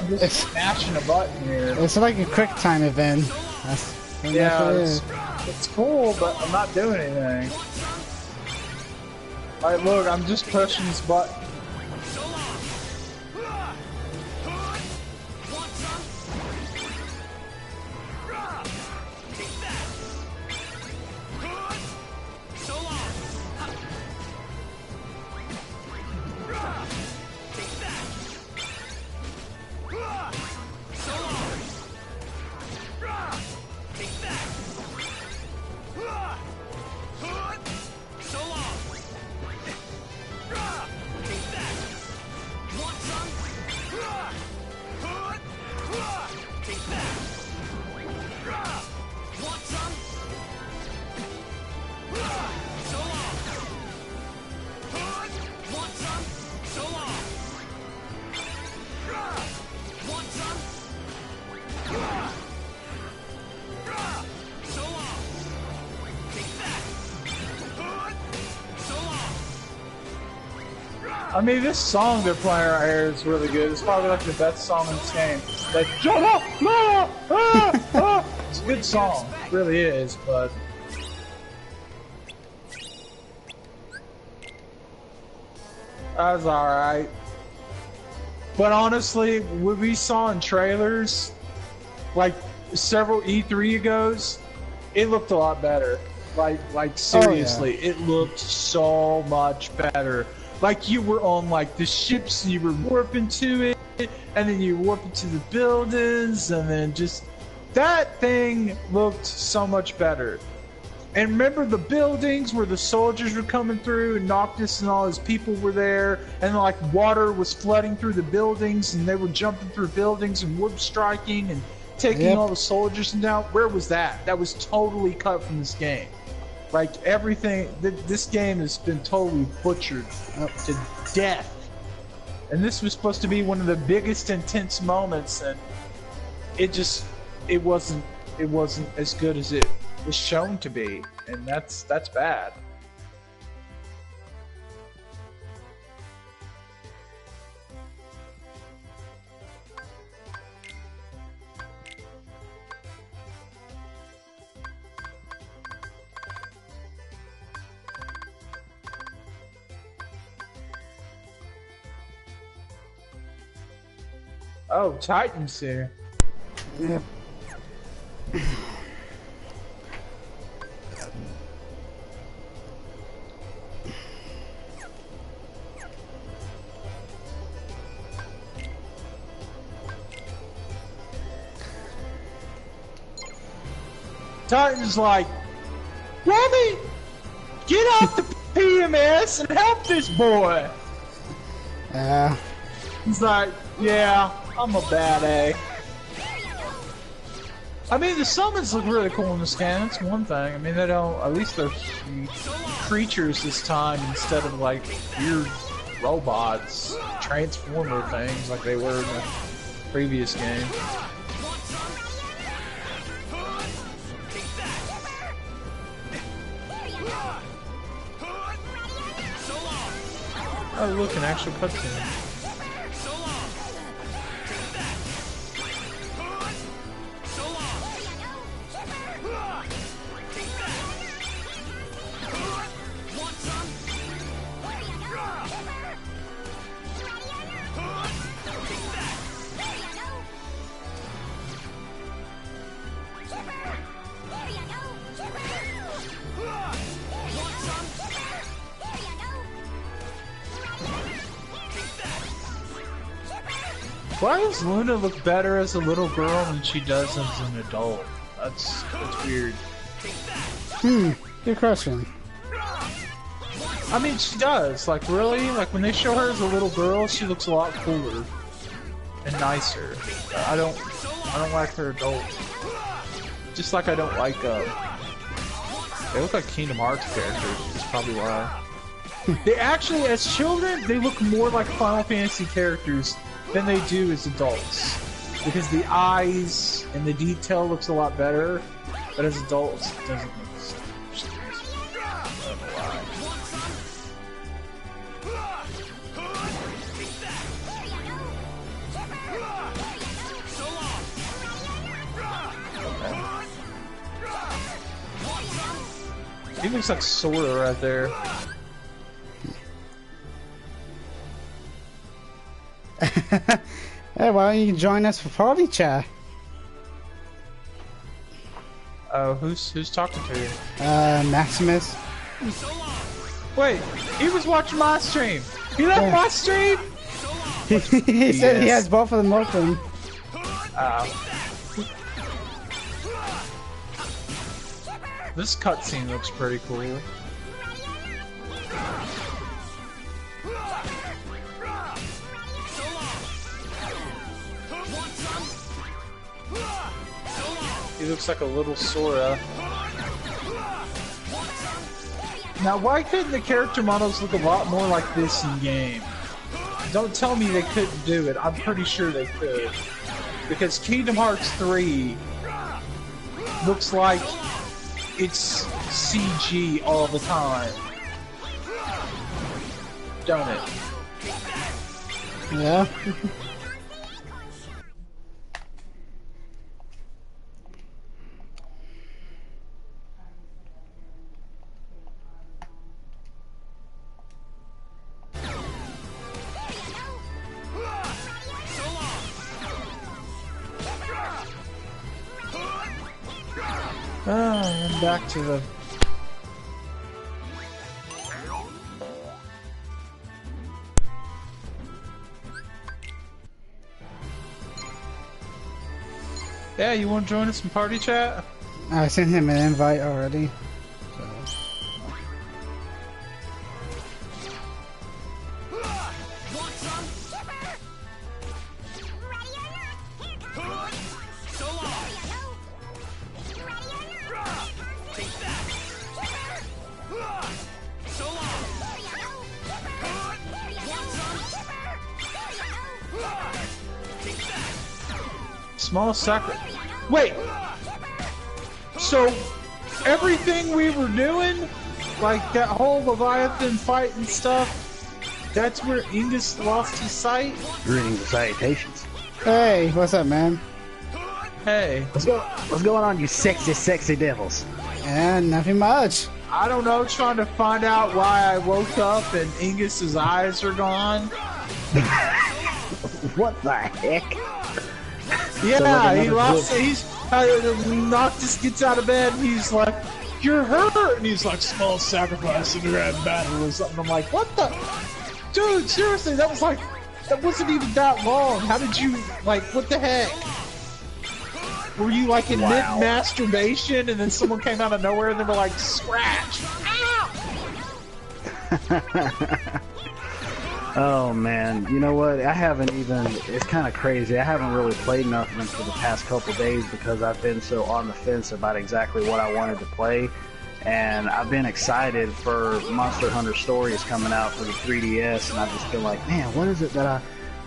just mashing a button here. It's like a quick time event. That's Yeah, what it it's, is. it's cool, but I'm not doing anything. Alright, look, I'm just pushing this button. So long! Want some? Take that! So long! Take that! So long! Take that! So long! Take that! Want some? Take that! Want some? So long! Want some? So long! Want some? So long! Take that! So long! I mean, this song they're playing right here is really good. It's probably like the best song in this game. Like, shut up! Ah, ah, ah. It's a good song. It really is, but... That was alright. But honestly, what we saw in trailers, like several E3 ago's, it looked a lot better. Like seriously, it looked so much better. Like you were on like the ships, and you were warping to it, and then you warping to the buildings, and then just that thing looked so much better. And remember the buildings where the soldiers were coming through, and Noctis and all his people were there, and like water was flooding through the buildings, and they were jumping through buildings and warp striking and taking all the soldiers down. Where was that? That was totally cut from this game. Like everything, this game has been totally butchered to death. And this was supposed to be one of the biggest intense moments, and it wasn't as good as it was shown to be, and that's bad. Oh, Titan's here. Yep. Titan's like, Robbie, get off the PMS and help this boy. He's like, yeah, I'm a bad A. I mean, the summons look really cool in this game. That's one thing. I mean, they don't. At least they're creatures this time instead of like weird robots, transformer things like they were in the previous game. Oh, look, an actual cutscene. Why does Luna look better as a little girl than she does as an adult? That's weird. Good question. I mean, she does. Like, really? Like, when they show her as a little girl, she looks a lot cooler and nicer. I don't like her adult. Just like I don't like, they look like Kingdom Hearts characters. That's probably why. They actually, as children, they look more like Final Fantasy characters than they do as adults, because the eyes and the detail looks a lot better, but as adults it doesn't look the same. I don't know why. Okay. He looks like Sora right there. Hey, why don't you join us for party chat? Oh, who's talking to you? Maximus. Wait, he was watching my stream. He left my stream. He said he has both of them open. This cutscene looks pretty cool. He looks like a little Sora. Now, why couldn't the character models look a lot more like this in game? Don't tell me they couldn't do it. I'm pretty sure they could. Because Kingdom Hearts 3 looks like it's CG all the time. Don't it? Yeah. And back to the Yeah, you want to join us in party chat? I sent him an invite already. So. Want some? Ready or not, here comes. So long. Ready or not, Take that. So long. Want some? Take that. Small sacri- Wait! So, everything we were doing, like that whole Leviathan fight and stuff, that's where Ingus lost his sight? Greetings and salutations. Hey, what's up, man? Hey, What's going on, you sexy devils? And nothing much. I don't know, trying to find out why I woke up and Ingus's eyes are gone. What the heck? Yeah, he another lost. Noctis gets out of bed and he's like, "You're hurt," and he's like, "Small sacrifice in grand battle" or something. I'm like, "What the, dude? Seriously, that wasn't even that long. How did you like? What the heck? Were you like in mid masturbation and then someone came out of nowhere and they were like, scratch? Ow! Oh man, you know what? I haven't even. It's kind of crazy. I haven't really played nothing for the past couple days because I've been so on the fence about exactly what I wanted to play, and I've been excited for Monster Hunter Stories coming out for the 3DS, and I've just been like, man, what is it that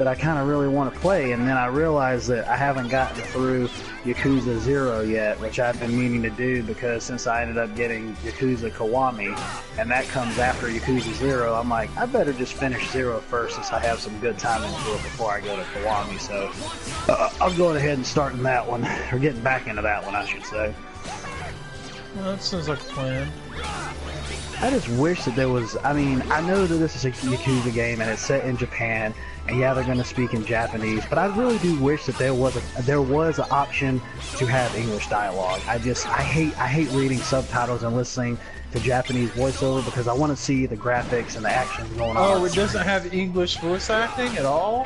I kind of really want to play? And then I realized that I haven't gotten through Yakuza 0 yet, which I've been meaning to do because since I ended up getting Yakuza Kiwami, and that comes after Yakuza 0, I'm like, I better just finish 0 first since I have some good time into it before I go to Kiwami. So I'm going ahead and starting that one, or getting back into that one, I should say. Well, that sounds like a plan. I just wish that there was, I mean, I know that this is a Yakuza game and it's set in Japan, and yeah, they're going to speak in Japanese, but I really do wish that there was an option to have English dialogue. I hate reading subtitles and listening to Japanese voiceover because I want to see the graphics and the action going on. Oh, it doesn't have English voice acting at all?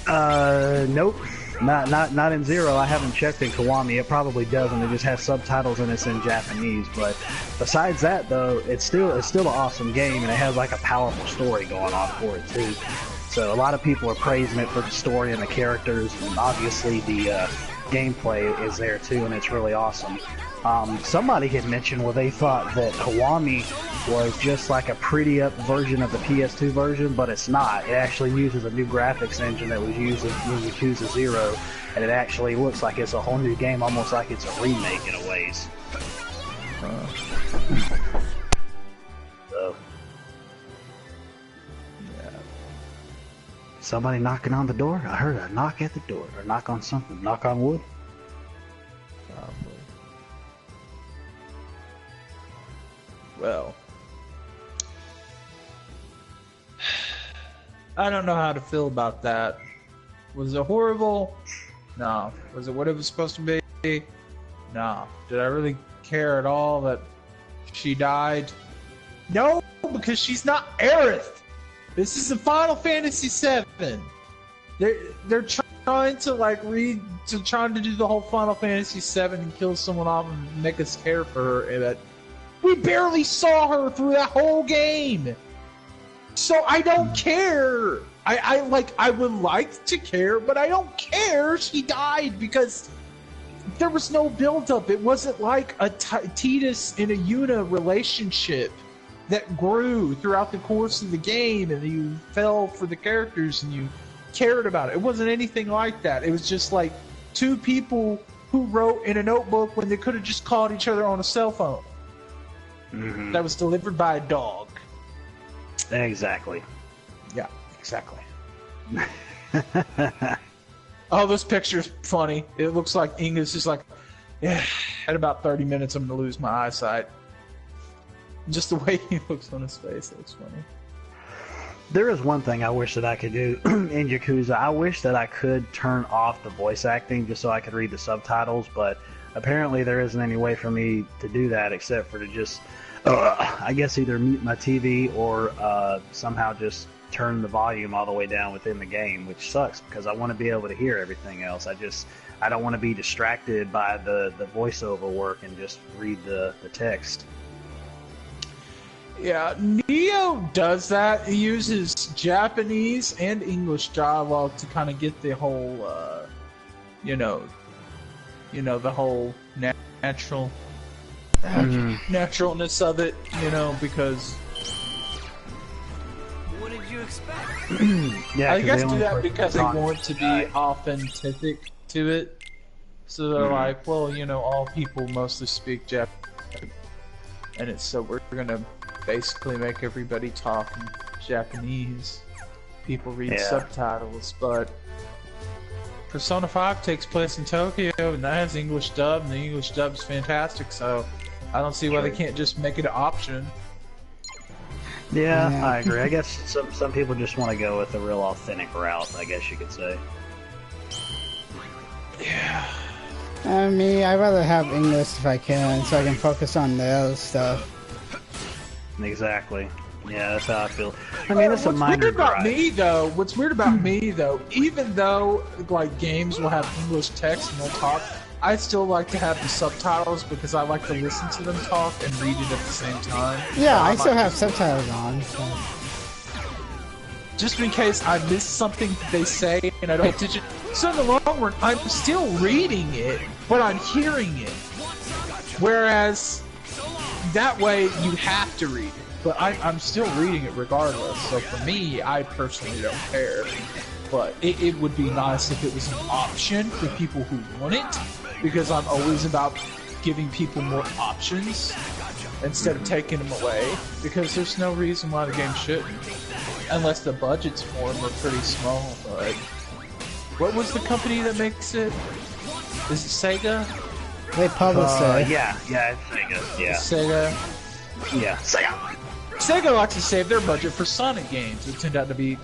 Nope. Not in 0. I haven't checked in Kiwami. It probably doesn't. It just has subtitles and it's in Japanese. But besides that, though, it's still an awesome game and it has like a powerful story going on for it too. So a lot of people are praising it for the story and the characters, and obviously the gameplay is there too, and it's really awesome. Somebody had mentioned where they thought that Kiwami was just like a pretty up version of the PS2 version, but it's not. It actually uses a new graphics engine that was used in Yakuza 0, and it actually looks like it's a whole new game, almost like it's a remake in a ways. So, yeah. Somebody knocking on the door? I heard a knock at the door, or knock on something. Knock on wood? Probably. Well, I don't know how to feel about that. Was it horrible? No. Was it what it was supposed to be? No. Did I really care at all that she died? No, because she's not Aerith. This is a Final Fantasy VII. They're trying to trying to do the whole Final Fantasy VII and kill someone off and make us care for her. And we barely saw her through that whole game. So I don't care. I would like to care, but I don't care she died because there was no build-up. It wasn't like a Tidus and a Yuna relationship that grew throughout the course of the game and you fell for the characters and you cared about it. It wasn't anything like that. It was just like two people who wrote in a notebook when they could have just called each other on a cell phone. Mm-hmm. That was delivered by a dog. Exactly. Yeah, exactly. Oh, this picture's funny. It looks like Ingus is like, yeah, at about 30 minutes I'm going to lose my eyesight. Just the way he looks on his face, it looks funny. There is one thing I wish that I could do in Yakuza. I wish that I could turn off the voice acting just so I could read the subtitles, but apparently there isn't any way for me to do that except for to just... I guess either mute my TV or somehow just turn the volume all the way down within the game, which sucks because I want to be able to hear everything else. I don't want to be distracted by the voiceover work and just read the text. Yeah, Neo does that. He uses Japanese and English dialogue to kind of get the whole, the whole natural naturalness of it. Because What did you expect? Yeah, I 'cause guess they do only that put because they talk- want to be authentic to it. So they're like, well, all people mostly speak Japanese, and we're gonna basically make everybody talk in Japanese. People read subtitles, but Persona 5 takes place in Tokyo, and that has English dub, and the English dub is fantastic. So I don't see why they can't just make it an option. Yeah, Yeah. I agree. I guess some people just want to go with a real authentic route, I guess you could say. Yeah. Me, I'd rather have English if I can, so I can focus on the other stuff. Exactly. Yeah, that's how I feel. I mean, it's a What's minor weird about gripe. me though, even though like games will have English text and they'll talk, I still like to have the subtitles because I like to listen to them talk and read it at the same time. Yeah, So I I'm still like, have subtitles on. So. just in case I miss something they say and I don't pay attention. So in the long run, I'm still reading it, but I'm hearing it. Whereas that way you have to read it, but I'm still reading it regardless. So for me, I personally don't care. But it would be nice if it was an option for people who want it, because I'm always about giving people more options instead of taking them away, because there's no reason why the game shouldn't. Unless the budgets for them are pretty small, but... What was the company that makes it? Is it Sega? They publish it. Yeah, it's Sega. Yeah, Sega. yeah, Sega. Sega likes to save their budget for Sonic games that tend to be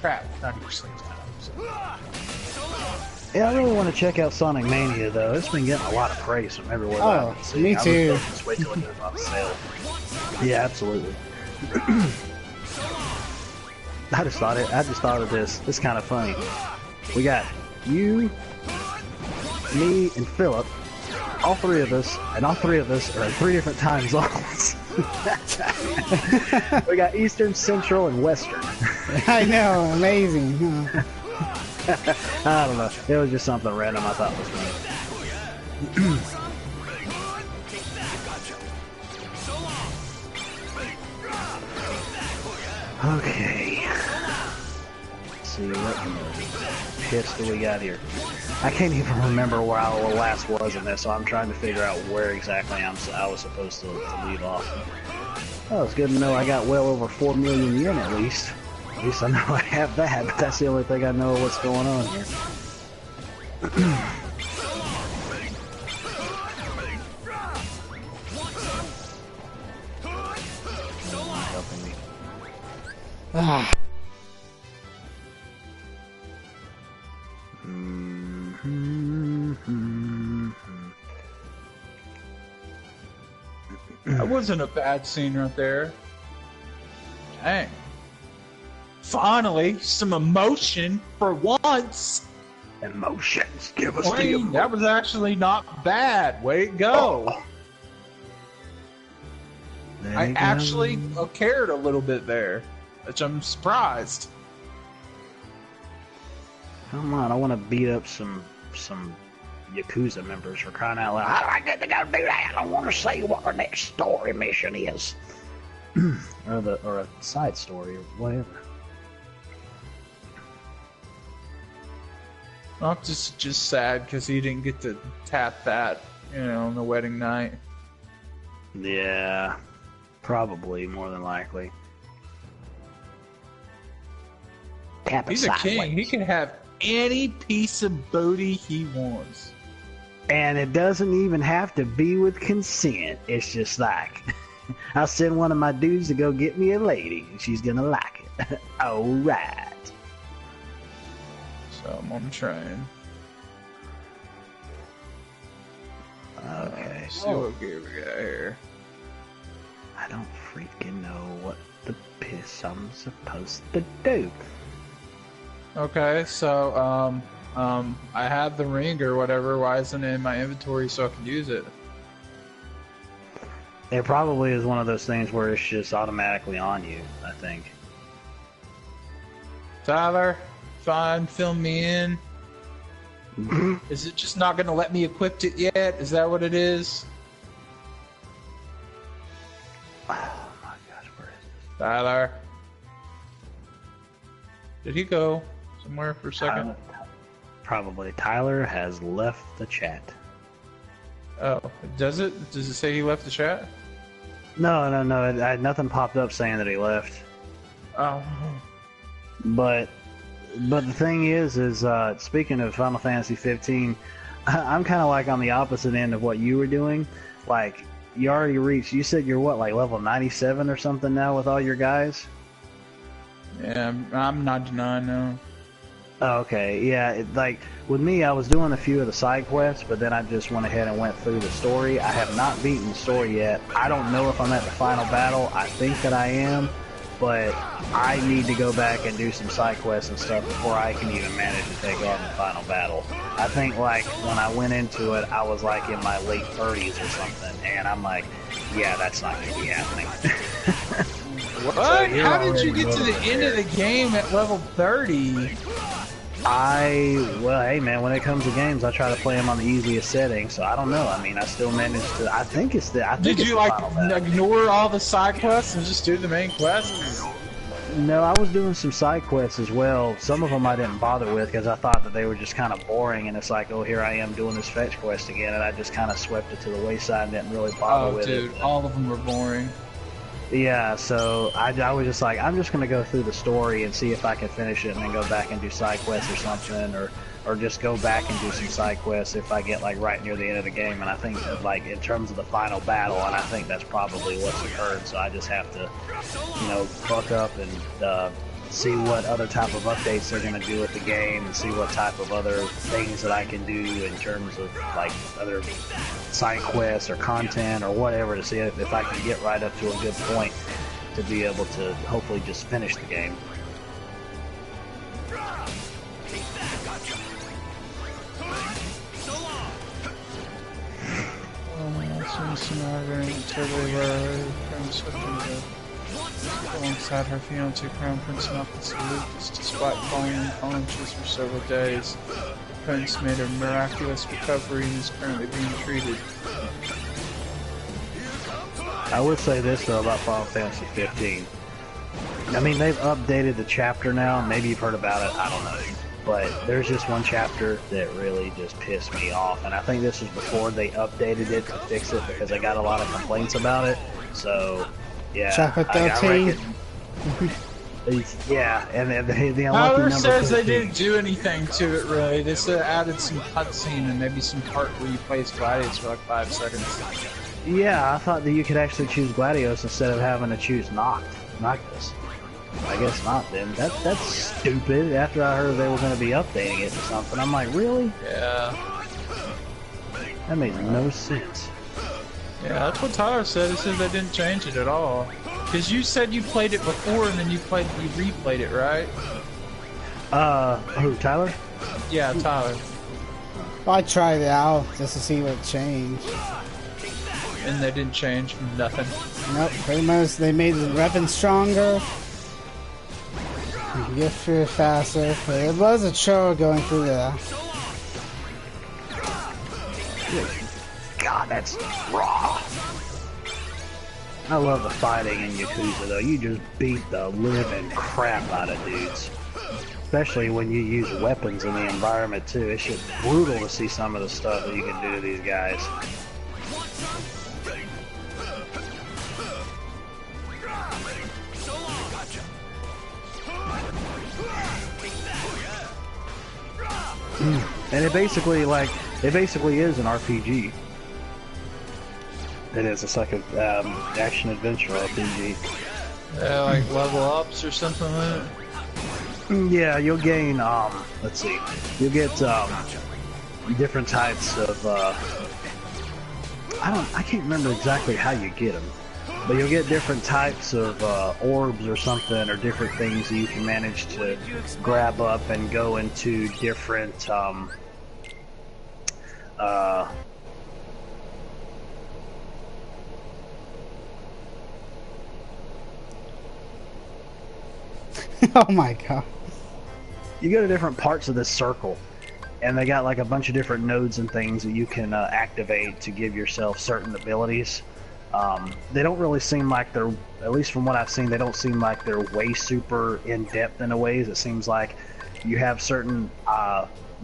crap 90% of the time. So. Yeah, I really want to check out Sonic Mania though. It's been getting a lot of praise from everywhere. that Oh, I've been seeing. me too. Just wait till it goes on sale. Yeah, absolutely. I just thought of this. It's kind of funny. We got you, me, and Philip. All three of us are in 3 different time zones. We got Eastern, Central, and Western. I know, amazing. Huh? I don't know. It was just something random I thought was funny. Okay. Let's see what pistol we got here. I can't even remember where I last was in this, so I'm trying to figure out where exactly I was supposed to leave off. Oh, it's good to know I got well over 4 million yen at least. At least I know I have that, but that's the only thing I know of what's going on here. Helping me. Ah, That wasn't a bad scene right there. Dang. Finally, some emotion for once. Emotions, give us the Wayne, emotions. that was actually not bad. Way to go. There I you go. actually cared a little bit there, which I'm surprised. Come on, I want to beat up some Yakuza members for crying out loud. I get to go do that. I want to see what our next story mission is, or a side story or whatever. I'm just sad because he didn't get to tap that, on the wedding night. Yeah, probably more than likely. Tap it He's a king. sideways. He can have any piece of booty he wants. And it doesn't even have to be with consent. It's just like, I'll send one of my dudes to go get me a lady, and she's gonna like it. Alright. So I'm on the train. Okay. See what gear we got here. I don't freaking know what the piss I'm supposed to do. Okay, so I have the ring or whatever. Why isn't it in my inventory so I can use it? It probably is one of those things where it's just automatically on you, I think. Tyler, fine, fill me in. Is it just not going to let me equip it yet? Is that what it is? Oh my gosh, where is this? Tyler. Did he go somewhere for a second? Probably. Tyler has left the chat. Oh, does it? Does it say he left the chat? No. Nothing popped up saying that he left. Oh. But the thing is speaking of Final Fantasy 15, I'm kind of like on the opposite end of what you were doing. Like, you already reached, you said you're what, like level 97 or something now with all your guys? Yeah, I'm 99 now. Oh, okay, yeah, like, with me, I was doing a few of the side quests, but then I just went ahead and went through the story. I have not beaten the story yet. I don't know if I'm at the final battle. I think that I am, but I need to go back and do some side quests and stuff before I can even manage to take on the final battle. I think, like, when I went into it, I was, like, in my late 30s or something, and I'm like, yeah, that's not going to be happening. What? So How did you get to the end of the game at level 30? Well, hey man, when it comes to games, I try to play them on the easiest setting, so I don't know. I mean, I still managed to, I think it's the, Did you, like, ignore all the side quests and just do the main quests? No, I was doing some side quests as well. Some of them I didn't bother with because I thought that they were just kind of boring, and it's like, oh, here I am doing this fetch quest again, and I just kind of swept it to the wayside and didn't really bother with it. Oh, dude, all of them were boring. Yeah, so I was just like, I'm just going to go through the story and see if I can finish it and then go back and do side quests or something, or just go back and do some side quests if I get, like, right near the end of the game. And I think that, like, in terms of the final battle, and I think that's probably what's occurred, so I just have to, you know, buck up and see what other type of updates they're going to do with the game and see what type of other things that I can do in terms of, like, other side quests or content or whatever to see if I can get right up to a good point to be able to hopefully just finish the game. Alongside her fiancé, Crown Prince Malchus Lucas, despite falling unconscious for several days. The prince made a miraculous recovery and is currently being treated. I would say this though about Final Fantasy 15. I mean, they've updated the chapter now. Maybe you've heard about it. I don't know. But there's just one chapter that really just pissed me off, and I think this was before they updated it to fix it because I got a lot of complaints about it. So, yeah. Chapter 13. Yeah, and the unlucky Tyler number says 15. they didn't do anything to it really. They said added some cutscene and maybe some part where you play as Gladius for like 5 seconds. Yeah, I thought that you could actually choose Gladius instead of having to choose Noctis. I guess not then. That's stupid. After I heard they were going to be updating it or something, I'm like, really? Yeah. That made no sense. Yeah, that's what Tyler said. He said they didn't change it at all. Because you said you played it before and then you replayed it, right? Who, Tyler? Yeah, Tyler. I tried it out just to see what changed. And they didn't change nothing. Nope, pretty much they made the weapon stronger. You can get through it faster. But it was a chore going through there. God, that's raw. I love the fighting in Yakuza though. You just beat the living crap out of dudes. Especially when you use weapons in the environment too. It's just brutal to see some of the stuff that you can do to these guys. And it basically is an RPG. It is. It's like a action adventure RPG. Yeah, like level ups or something like that. Yeah, you'll gain. Let's see. You'll get different types of. I can't remember exactly how you get them, But you'll get different types of orbs or something, or different things that you can manage to grab up and go into different Oh my god. you go to different parts of this circle, and they got like a bunch of different nodes and things that you can activate to give yourself certain abilities. They don't really seem like they're, at least from what I've seen, they don't seem like they're way super in-depth in a ways. It seems like you have certain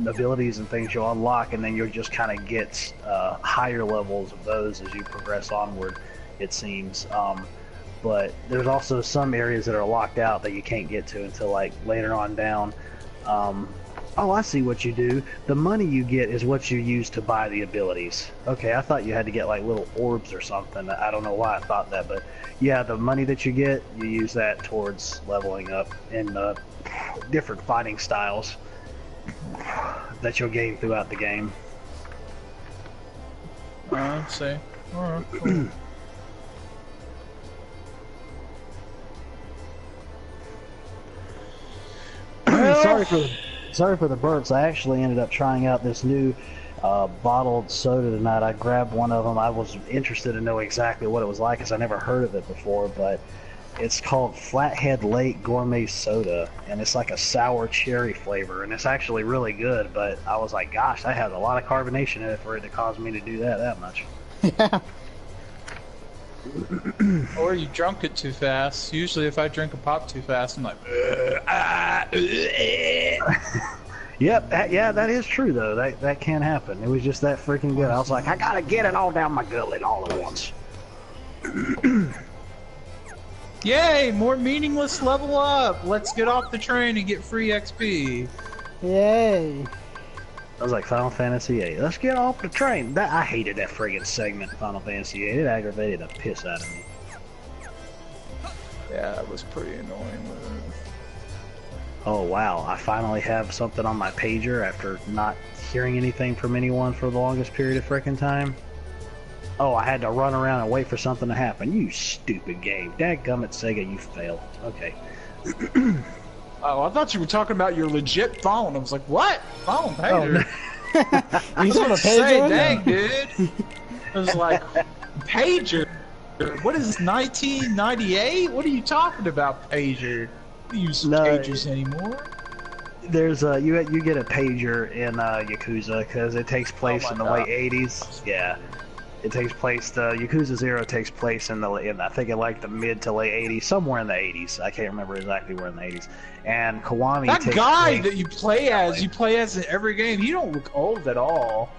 abilities and things you'll unlock, and then you'll just kind of get higher levels of those as you progress onward, it seems. But there's also some areas that are locked out that you can't get to until like later on down. Oh, I see what you do. The money you get is what you use to buy the abilities. Okay, I thought you had to get like little orbs or something. I don't know why I thought that, but yeah, the money that you get, you use that towards leveling up in different fighting styles that you'll gain throughout the game. I see. Alright, cool. Sorry for the burps. I actually ended up trying out this new bottled soda tonight. I grabbed one of them. I was interested to know exactly what it was like because I never heard of it before, but it's called Flathead Lake Gourmet Soda, and it's like a sour cherry flavor, and it's actually really good, but I was like, gosh, that has a lot of carbonation in it for it to cause me to do that much. Yeah. Or you drunk it too fast. Usually if I drink a pop too fast, I'm like, Yep, that is true though. That can happen. It was just that freaking good. I was like, I gotta get it all down my gullet all at once. yay, more meaningless level up. Let's get off the train and get free XP. Yay. I was like, Final Fantasy VIII. Let's get off the train. I hated that friggin' segment in Final Fantasy VIII. It aggravated the piss out of me. Yeah, that was pretty annoying. Oh wow, I finally have something on my pager after not hearing anything from anyone for the longest period of frickin' time. Oh, I had to run around and wait for something to happen. You stupid game. Dadgummit Sega, you failed. Okay. Oh, I thought you were talking about your legit phone. I was like, what? Phone, pager? You just want a pager? Say, dang, dude. I was like, pager? What is this, 1998? What are you talking about, pager? I don't use pagers anymore. There's you get a pager in Yakuza because it takes place in the late 80s. Yeah. It takes place. Yakuza 0 takes place in I think in like the mid to late 80s, somewhere in the 80s. I can't remember exactly where in the 80s. And Kiwami. That takes guy place that you play as in every game. He don't look old at all.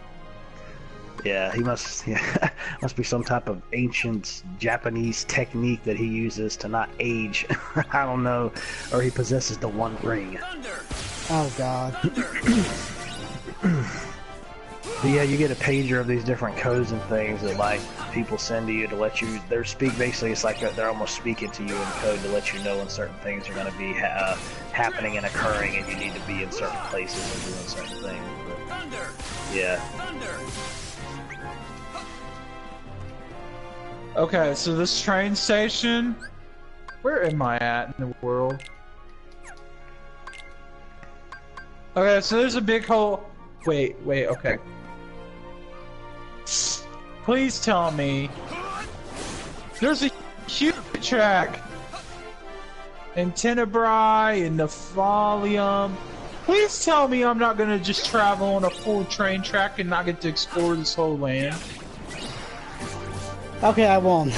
Yeah, he must. Yeah, must be some type of ancient Japanese technique that he uses to not age. I don't know, or he possesses the One Ring. Oh god. But yeah, you get a pager of these different codes and things that like people send to you to let you. They're basically it's like they're almost speaking to you in code to let you know when certain things are going to be happening and occurring, and you need to be in certain places and doing certain things. But, yeah. Okay, so this train station. Where am I at in the world? Okay, so there's a big hole. Wait, okay. Please tell me there's a huge track in Tenebrae and Nephalium. Please tell me I'm not gonna just travel on a full train track and not get to explore this whole land. Okay, I won't.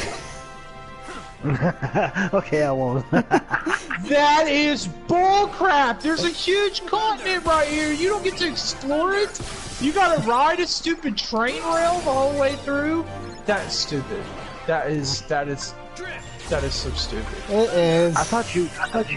Okay, I won't. That is bullcrap! There's a huge continent right here. You don't get to explore it. You gotta ride a stupid train rail the whole way through. That is stupid. That is so stupid. It is. I thought you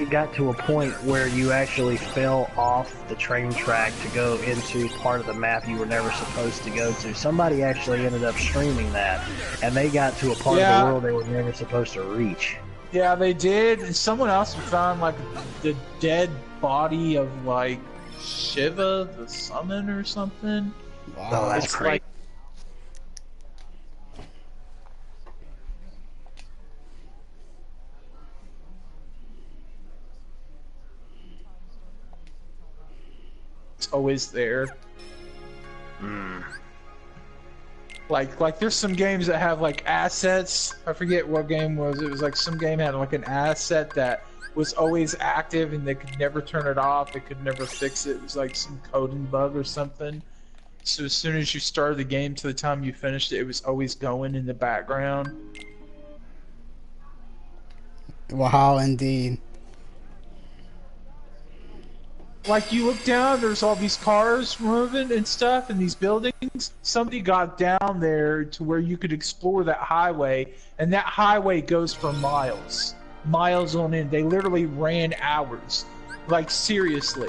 got to a point where you actually fell off the train track to go into part of the map you were never supposed to go to. Somebody actually ended up streaming that, and they got to a part of the world they were never supposed to reach. Yeah, they did. And someone else found like the dead body of like Shiva, the summon or something. Wow. Oh, that's It's crazy. like, It's always there. Like there's some games that have like assets. I forget what game was. It was like some game had like an asset that was always active and they could never turn it off. They could never fix it. It was like some coding bug or something. So as soon as you started the game to the time you finished it, it was always going in the background. Wow, indeed. Like you look down, there's all these cars moving and stuff in these buildings. Somebody got down there to where you could explore that highway, and that highway goes for miles. Miles on end. They literally ran hours. Like seriously.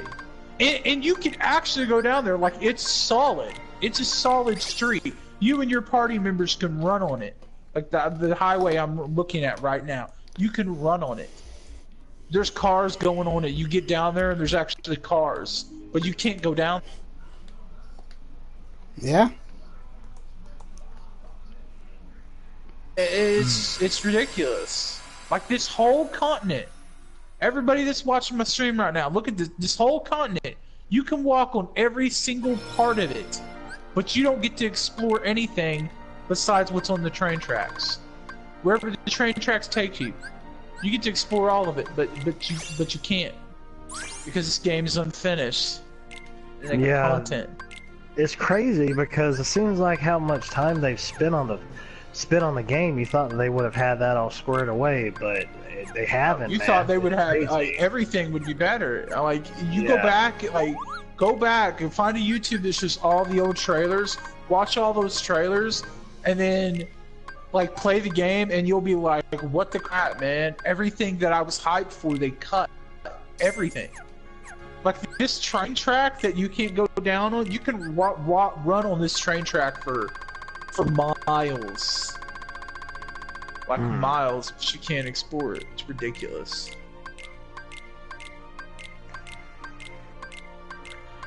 And you can actually go down there, like it's solid. It's a solid street. You and your party members can run on it. Like the highway I'm looking at right now. You can run on it. There's cars going on it. You get down there and there's actually cars, but you can't go down. Yeah. It's ridiculous. Like this whole continent. Everybody that's watching my stream right now, look at this whole continent. You can walk on every single part of it, but you don't get to explore anything besides what's on the train tracks. Wherever the train tracks take you. You get to explore all of it, but you can't because this game is unfinished. Yeah, content. It's crazy because it seems like how much time they've spent on the game. You thought they would have had that all squared away, but they haven't. You man. thought they would It's have crazy. like everything would be better. Like you Yeah. go back and find a YouTube that's just all the old trailers. Watch all those trailers, and then like play the game, and you'll be like, "What the crap, man! Everything that I was hyped for, they cut everything." Like this train track that you can't go down on, you can run on this train track for miles, like miles, but you can't explore it. It's ridiculous.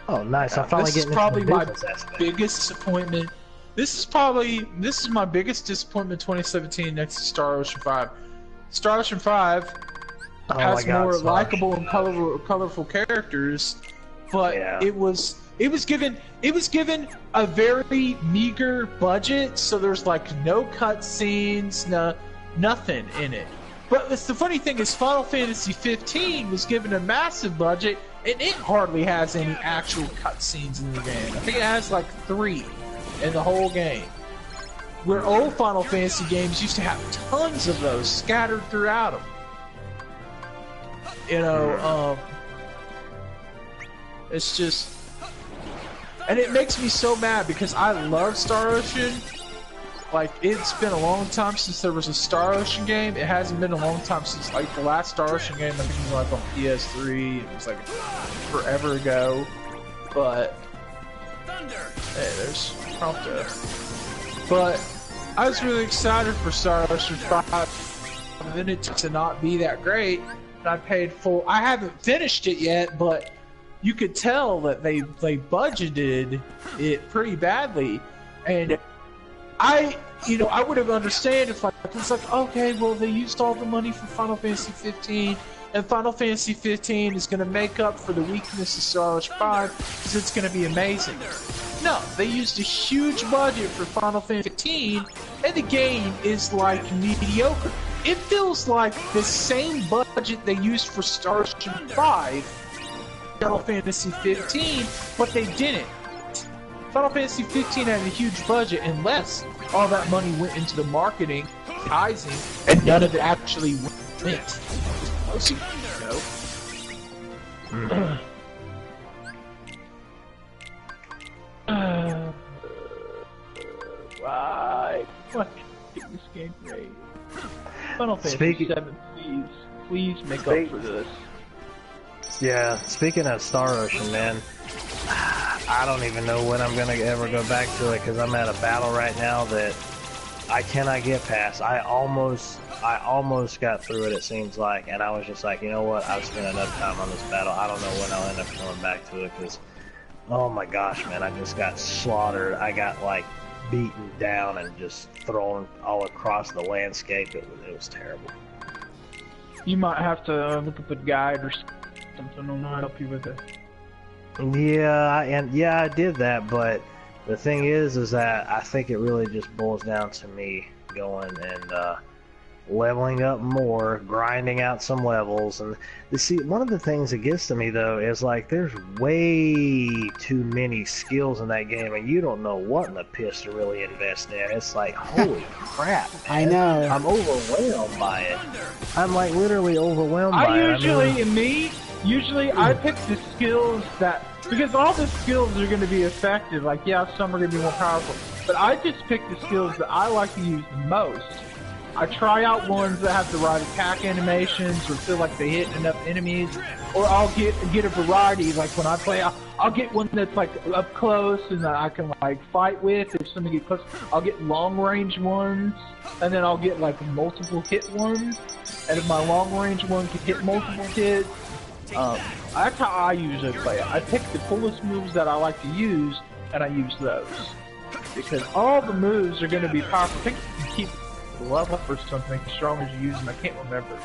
Oh, nice! I'm finally This is getting probably into the my business aspect. biggest disappointment. This is my biggest disappointment 2017 next to Star Ocean 5. Star Ocean 5 Oh my has God, more Star likable Ocean. and colorful characters, but Yeah. it was given a very meager budget, so there's like no cutscenes, nothing in it. But the funny thing is, Final Fantasy 15 was given a massive budget, and it hardly has any actual cutscenes in the game. I think it has like 3 in the whole game. Where old Final Fantasy games used to have tons of those scattered throughout them. You know, it's just, and it makes me so mad because I love Star Ocean. Like, it's been a long time since there was a Star Ocean game. It hasn't been a long time since, like, the last Star Ocean game, I think it was like on PS3. It was like forever ago. But hey, there's Prompto. But I was really excited for Star Ocean 5, and then it to not be that great. And I paid full. I haven't finished it yet, but you could tell that they budgeted it pretty badly, and I would have understood if it's like, okay, well, they used all the money for Final Fantasy 15, and Final Fantasy 15 is going to make up for the weakness of Star Wars 5 because it's going to be amazing. No, they used a huge budget for Final Fantasy 15, and the game is like mediocre. It feels like the same budget they used for Star Wars 5, Final Fantasy 15, but they didn't. Final Fantasy 15 had a huge budget, unless all that money went into the marketing, advertising, and none of it actually went. Mostly, Why? Get this game great. Final Fantasy 7, please make up for this. Yeah, speaking of Star Ocean, man, I don't even know when I'm gonna ever go back to it because I'm at a battle right now that I cannot get past. I almost got through it seems like, and I was just like, you know what, I've spent enough time on this battle. I don't know when I'll end up going back to it because, oh my gosh, man, I just got slaughtered. I got like beaten down and just thrown all across the landscape. It was terrible. You might have to look up a guide or something on that, help you with it. Yeah, I did that, but the thing is that I think it really just boils down to me going and leveling up more, grinding out some levels, and see, one of the things that gets to me though is like there's way too many skills in that game, and you don't know what in the piss to really invest in. It's like, holy crap, man. I know. I'm overwhelmed by it. I'm like literally overwhelmed by it. Usually I pick the skills that, because all the skills are going to be effective. Like, yeah, some are going to be more powerful, but I just pick the skills that I like to use the most. I try out ones that have the right attack animations or feel like they hit enough enemies, or I'll get a variety. Like when I play, I'll get one that's like up close and that I can like fight with. If somebody gets close, I'll get long range ones, and then I'll get like multiple hit ones. And if my long range one can hit multiple hits, that's how I usually play it. I pick the coolest moves that I like to use, and I use those because all the moves are going to be powerful. I think you can keep level up or something as strong as you use them. I can't remember.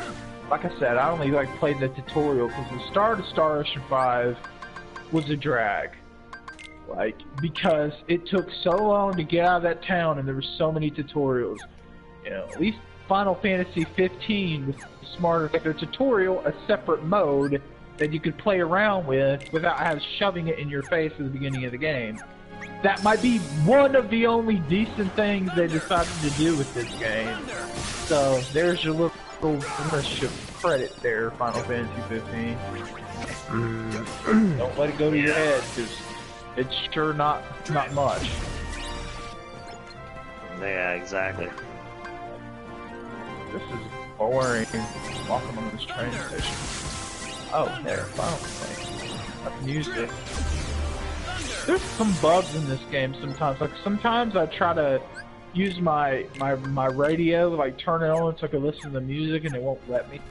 Like I said, I only like played the tutorial because the start of Star Ocean 5 was a drag. Like, because it took so long to get out of that town and there were so many tutorials. You know, at least Final Fantasy 15 was smarter. Like a tutorial, a separate mode that you could play around with without shoving it in your face at the beginning of the game. That might be one of the only decent things they decided to do with this game. So there's your little ownership credit there, Final Fantasy 15. Don't let it go to your head, because it's sure not much. Yeah, exactly. This is boring. Walking on this train station. Oh, there, Final Fantasy. I can use it. There's some bugs in this game sometimes. Like sometimes I try to use my radio, like turn it on so I can listen to the music, and it won't let me.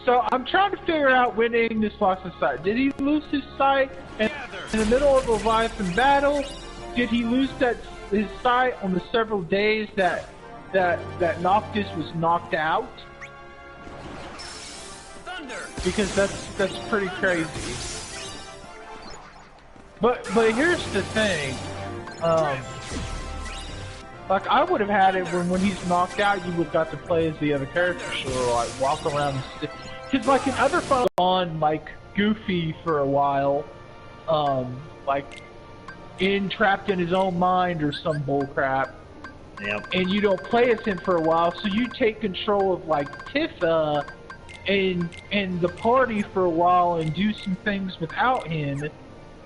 So I'm trying to figure out when Ignis lost his sight. Did he lose his sight in the middle of a Leviathan battle? Did he lose his sight on the several days that Noctis was knocked out? Because that's pretty crazy. But here's the thing. Like I would have had it when he's knocked out, you would have got to play as the other character, so like walk around. Because like in other phones on like Goofy for a while, like trapped in his own mind or some bullcrap. Yep. And you don't play as him for a while, so you take control of like Tifa and the party for a while and do some things without him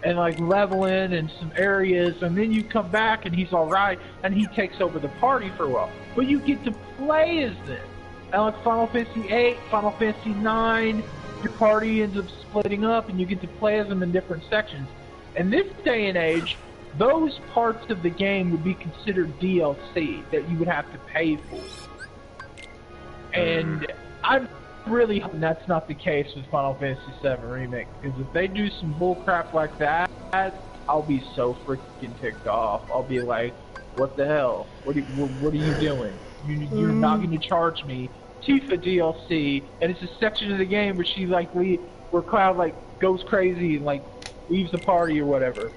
and like level in some areas, and then you come back and he's alright and he takes over the party for a while. But you get to play as them. And like Final Fantasy 8, Final Fantasy 9, your party ends up splitting up and you get to play as them in different sections. In this day and age, those parts of the game would be considered DLC that you would have to pay for. And I'm really hoping that's not the case with Final Fantasy VII Remake, because if they do some bullcrap like that, I'll be so freaking ticked off. I'll be like, what the hell? What are you doing? You're not going to charge me Tifa DLC, and it's a section of the game where she like where Cloud like goes crazy and like leaves the party or whatever.